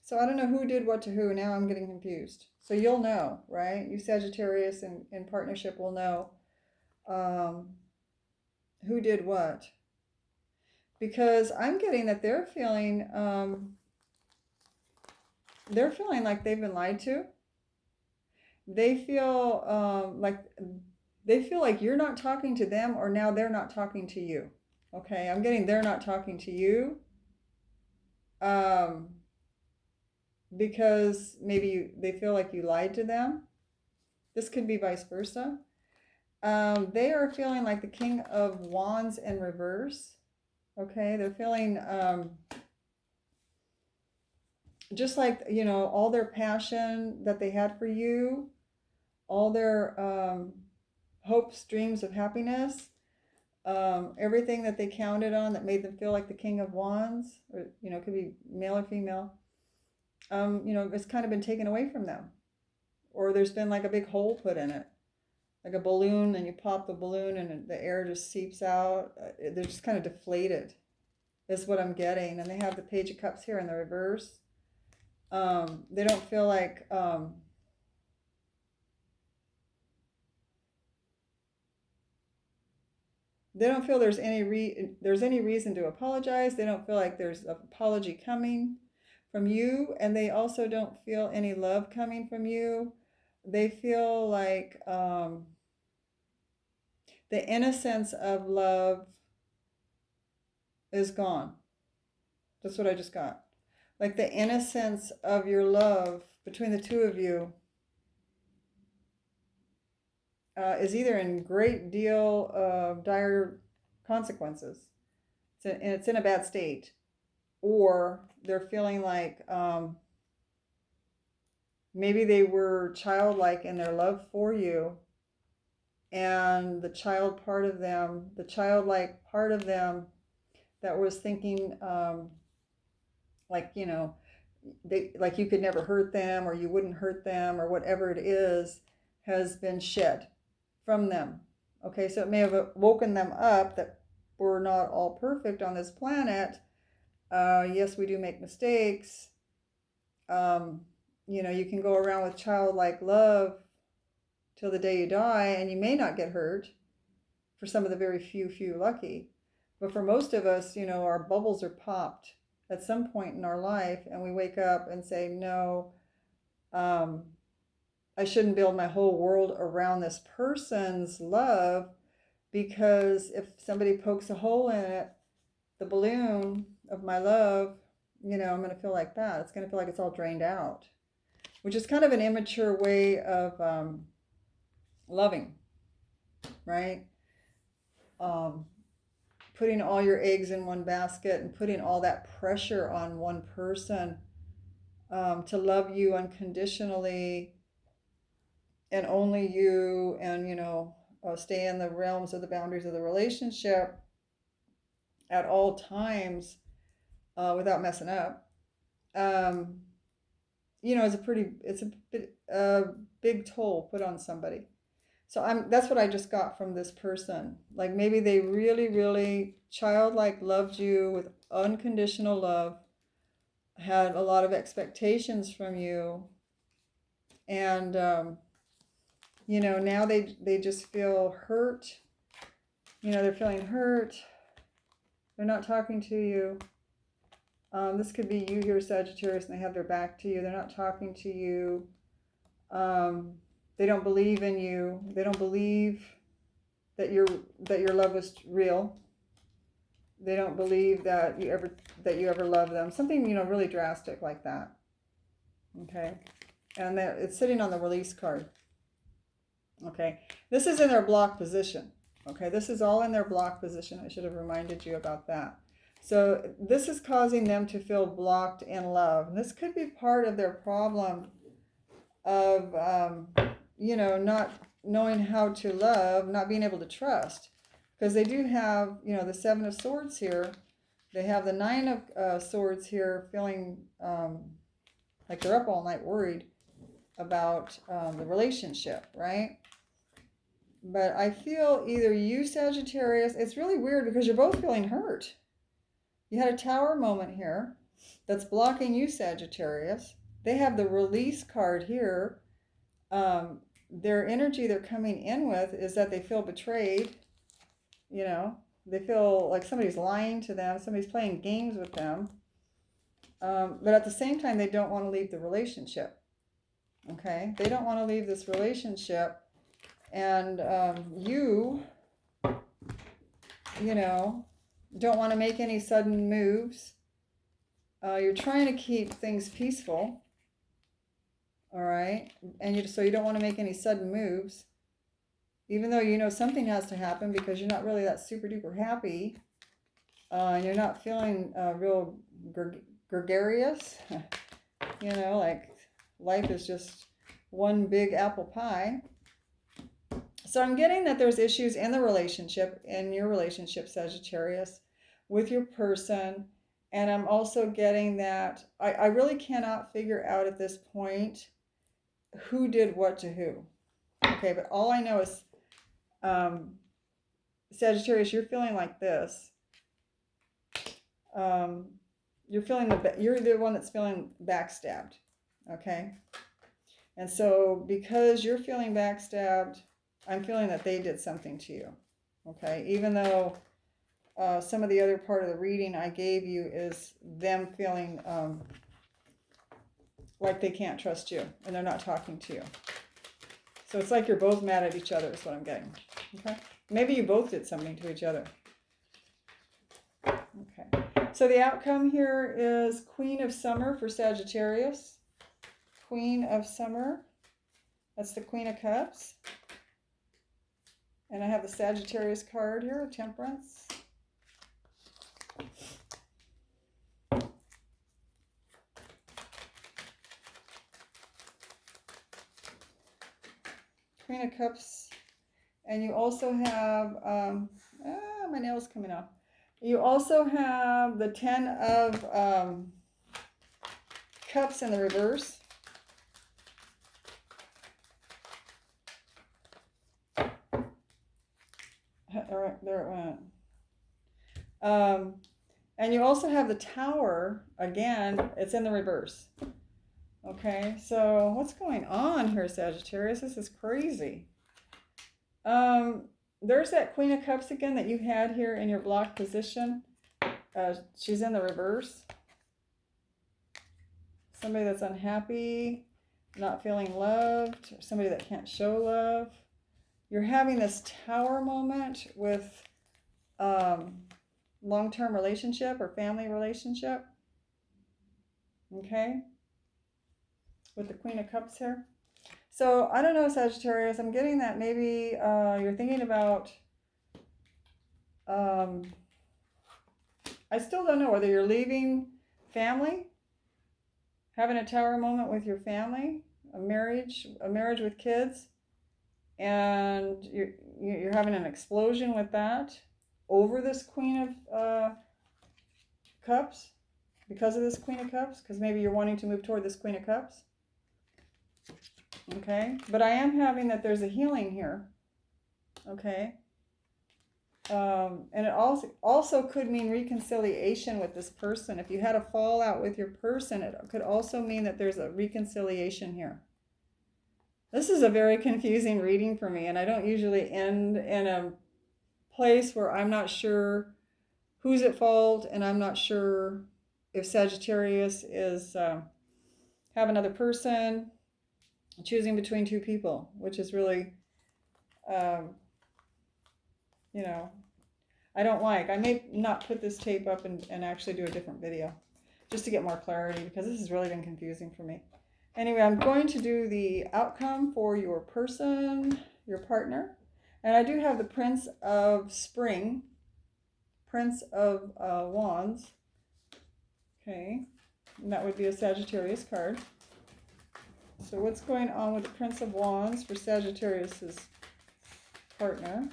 Speaker 1: So I don't know who did what to who. Now I'm getting confused. So you'll know, right? You Sagittarius in partnership will know who did what. Because I'm getting that they're feeling like they've been lied to. They feel like you're not talking to them, or now they're not talking to you. Okay, I'm getting they're not talking to you. Because maybe they feel like you lied to them. This could be vice versa. They are feeling like the King of Wands in reverse. Okay, they're feeling just like, you know, all their passion that they had for you, all their hopes, dreams of happiness, everything that they counted on that made them feel like the King of Wands, or, you know, it could be male or female, you know, it's kind of been taken away from them. Or there's been like a big hole put in it, like a balloon, and you pop the balloon and the air just seeps out. They're just kind of deflated, is what I'm getting. And they have the Page of Cups here in the reverse. They don't feel like they don't feel there's any reason to apologize. They don't feel like there's an apology coming from you, and they also don't feel any love coming from you. They feel like the innocence of love is gone. That's what I just got. Like the innocence of your love between the two of you is either in great deal of dire consequences, and it's in a bad state, or they're feeling like maybe they were childlike in their love for you, and the childlike part of them that was thinking like, you know, like you could never hurt them, or you wouldn't hurt them, or whatever it is, has been shed from them. Okay, so it may have woken them up that we're not all perfect on this planet. Yes, we do make mistakes. You know, you can go around with childlike love till the day you die, and you may not get hurt, for some of the very few lucky. But for most of us, you know, our bubbles are popped at some point in our life, and we wake up and say, no, I shouldn't build my whole world around this person's love, because if somebody pokes a hole in it, the balloon of my love, you know, I'm going to feel like that. It's going to feel like it's all drained out, which is kind of an immature way of loving, right? Putting all your eggs in one basket and putting all that pressure on one person to love you unconditionally and only you, and, you know, stay in the realms of the boundaries of the relationship at all times without messing up. You know, it's a big toll put on somebody. So that's what I just got from this person. Like maybe they really, really childlike loved you with unconditional love, had a lot of expectations from you, and You know, now they just feel hurt. You know, they're feeling hurt. They're not talking to you. This could be you here, Sagittarius, and they have their back to you. They're not talking to you. They don't believe in you. They don't believe that your love was real. They don't believe that you ever love them. Something, you know, really drastic like that. Okay, and it's sitting on the release card. Okay, this is in their block position. Okay, this is all in their block position. I should have reminded you about that. So this is causing them to feel blocked in love. And this could be part of their problem of, you know, not knowing how to love, not being able to trust. Because they do have, you know, the Seven of Swords here. They have the Nine of Swords here, feeling like they're up all night worried about the relationship, right? But I feel either you, Sagittarius, it's really weird because you're both feeling hurt. You had a Tower moment here that's blocking you, Sagittarius. They have the Release card here. Their energy they're coming in with is that they feel betrayed. You know, they feel like somebody's lying to them. Somebody's playing games with them. But at the same time, they don't want to leave the relationship. Okay? They don't want to leave this relationship. And you know, don't want to make any sudden moves. You're trying to keep things peaceful. All right? And so you don't want to make any sudden moves. Even though you know something has to happen because you're not really that super duper happy. And you're not feeling real gregarious. You know, like life is just one big apple pie. So I'm getting that there's issues in the relationship, in your relationship, Sagittarius, with your person. And I'm also getting that I really cannot figure out at this point who did what to who. Okay, but all I know is, Sagittarius, you're feeling like this. You're the one that's feeling backstabbed. Okay? And so because you're feeling backstabbed, I'm feeling that they did something to you, okay? Even though some of the other part of the reading I gave you is them feeling like they can't trust you and they're not talking to you. So it's like you're both mad at each other is what I'm getting, okay? Maybe you both did something to each other. Okay, so the outcome here is Queen of Summer for Sagittarius. Queen of Summer, that's the Queen of Cups. And I have the Sagittarius card here, Temperance. Queen of Cups. And you also have, my nail's coming off. You also have the Ten of Cups in the reverse. All right, there it went. And you also have the Tower, again, it's in the reverse. Okay, so what's going on here, Sagittarius? This is crazy. There's that Queen of Cups again that you had here in your block position. She's in the reverse. Somebody that's unhappy, not feeling loved, somebody that can't show love. You're having this Tower moment with long-term relationship or family relationship. Okay? With the Queen of Cups here. So, I don't know, Sagittarius. I'm getting that maybe you're thinking about... I still don't know whether you're leaving family, having a Tower moment with your family, a marriage with kids, and you're having an explosion with that over this Queen of Cups, because of this Queen of Cups, because maybe you're wanting to move toward this Queen of Cups. Okay, but I am having that there's a healing here. Okay, and it also could mean reconciliation with this person. If you had a fallout with your person, it could also mean that there's a reconciliation here. This is a very confusing reading for me, and I don't usually end in a place where I'm not sure who's at fault, and I'm not sure if Sagittarius is have another person choosing between two people, which is really, um, you know, I don't like. I may not put this tape up and actually do a different video just to get more clarity, because this has really been confusing for me. Anyway, I'm going to do the outcome for your person, your partner. And I do have the Prince of Spring, Prince of Wands. Okay, and that would be a Sagittarius card. So what's going on with the Prince of Wands for Sagittarius's partner?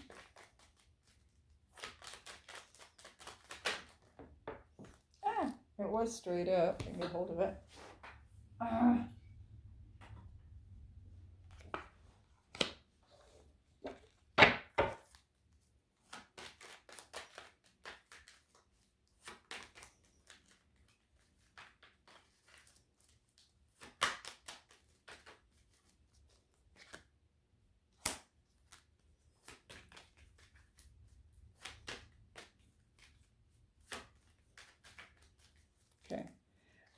Speaker 1: It was straight up. I can get hold of it. Okay.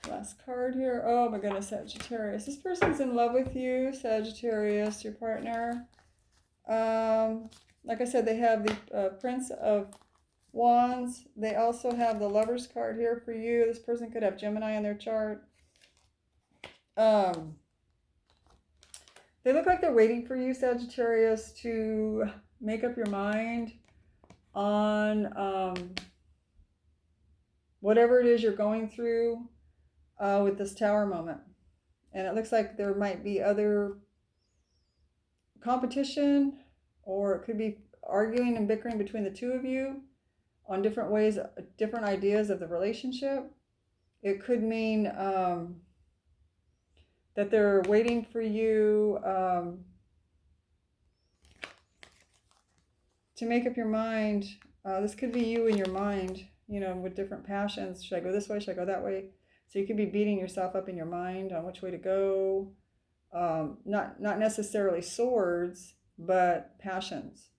Speaker 1: Last card here. Oh my goodness, Sagittarius. This person's in love with you, Sagittarius, your partner. Like I said, they have the Prince of Wands. They also have the Lover's card here for you. This person could have Gemini in their chart. They look like they're waiting for you, Sagittarius, to make up your mind on whatever it is you're going through with this Tower moment. And it looks like there might be other competition, or it could be arguing and bickering between the two of you on different ways, different ideas of the relationship. It could mean that they're waiting for you to make up your mind. This could be you in your mind, you know, with different passions. Should I go this way? Should I go that way? So you could be beating yourself up in your mind on which way to go. Not necessarily swords, but passions.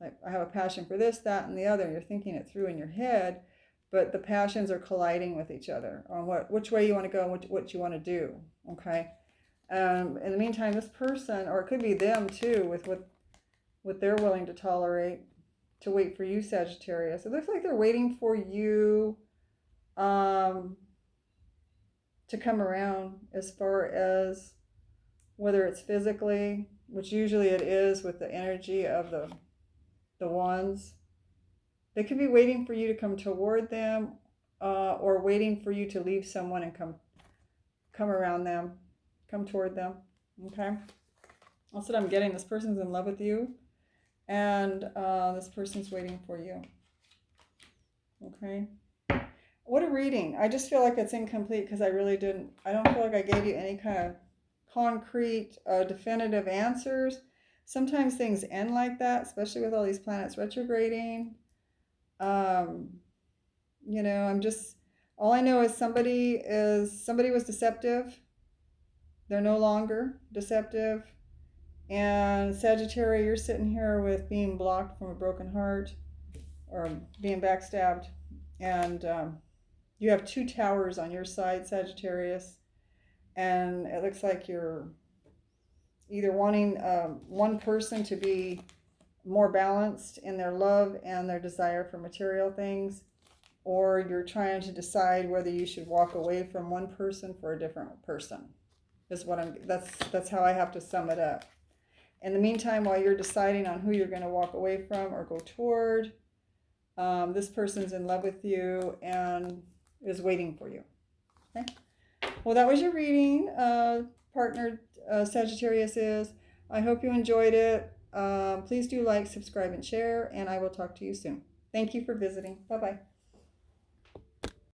Speaker 1: Like, I have a passion for this, that, and the other. You're thinking it through in your head, but the passions are colliding with each other on which way you want to go and what you want to do. Okay. In the meantime, this person, or it could be them too, with what they're willing to tolerate, to wait for you, Sagittarius. It looks like they're waiting for you to come around, as far as whether it's physically, which usually it is with the energy of the wands. They could be waiting for you to come toward them, or waiting for you to leave someone and come around them, come toward them. Okay, that's what I'm getting. This person's in love with you, and this person's waiting for you. Okay, what a reading. I just feel like it's incomplete because I don't feel like I gave you any kind of concrete, definitive answers. Sometimes things end like that, especially with all these planets retrograding. You know, all I know is somebody was deceptive. They're no longer deceptive. And Sagittarius, you're sitting here with being blocked from a broken heart, or being backstabbed. And you have two towers on your side, Sagittarius. And it looks like you're either wanting one person to be more balanced in their love and their desire for material things, or you're trying to decide whether you should walk away from one person for a different person. That's how I have to sum it up. In the meantime, while you're deciding on who you're going to walk away from or go toward, this person's in love with you and is waiting for you. Okay. Well, that was your reading, partner Sagittarius is. I hope you enjoyed it. Please do like, subscribe, and share, and I will talk to you soon. Thank you for visiting. Bye-bye.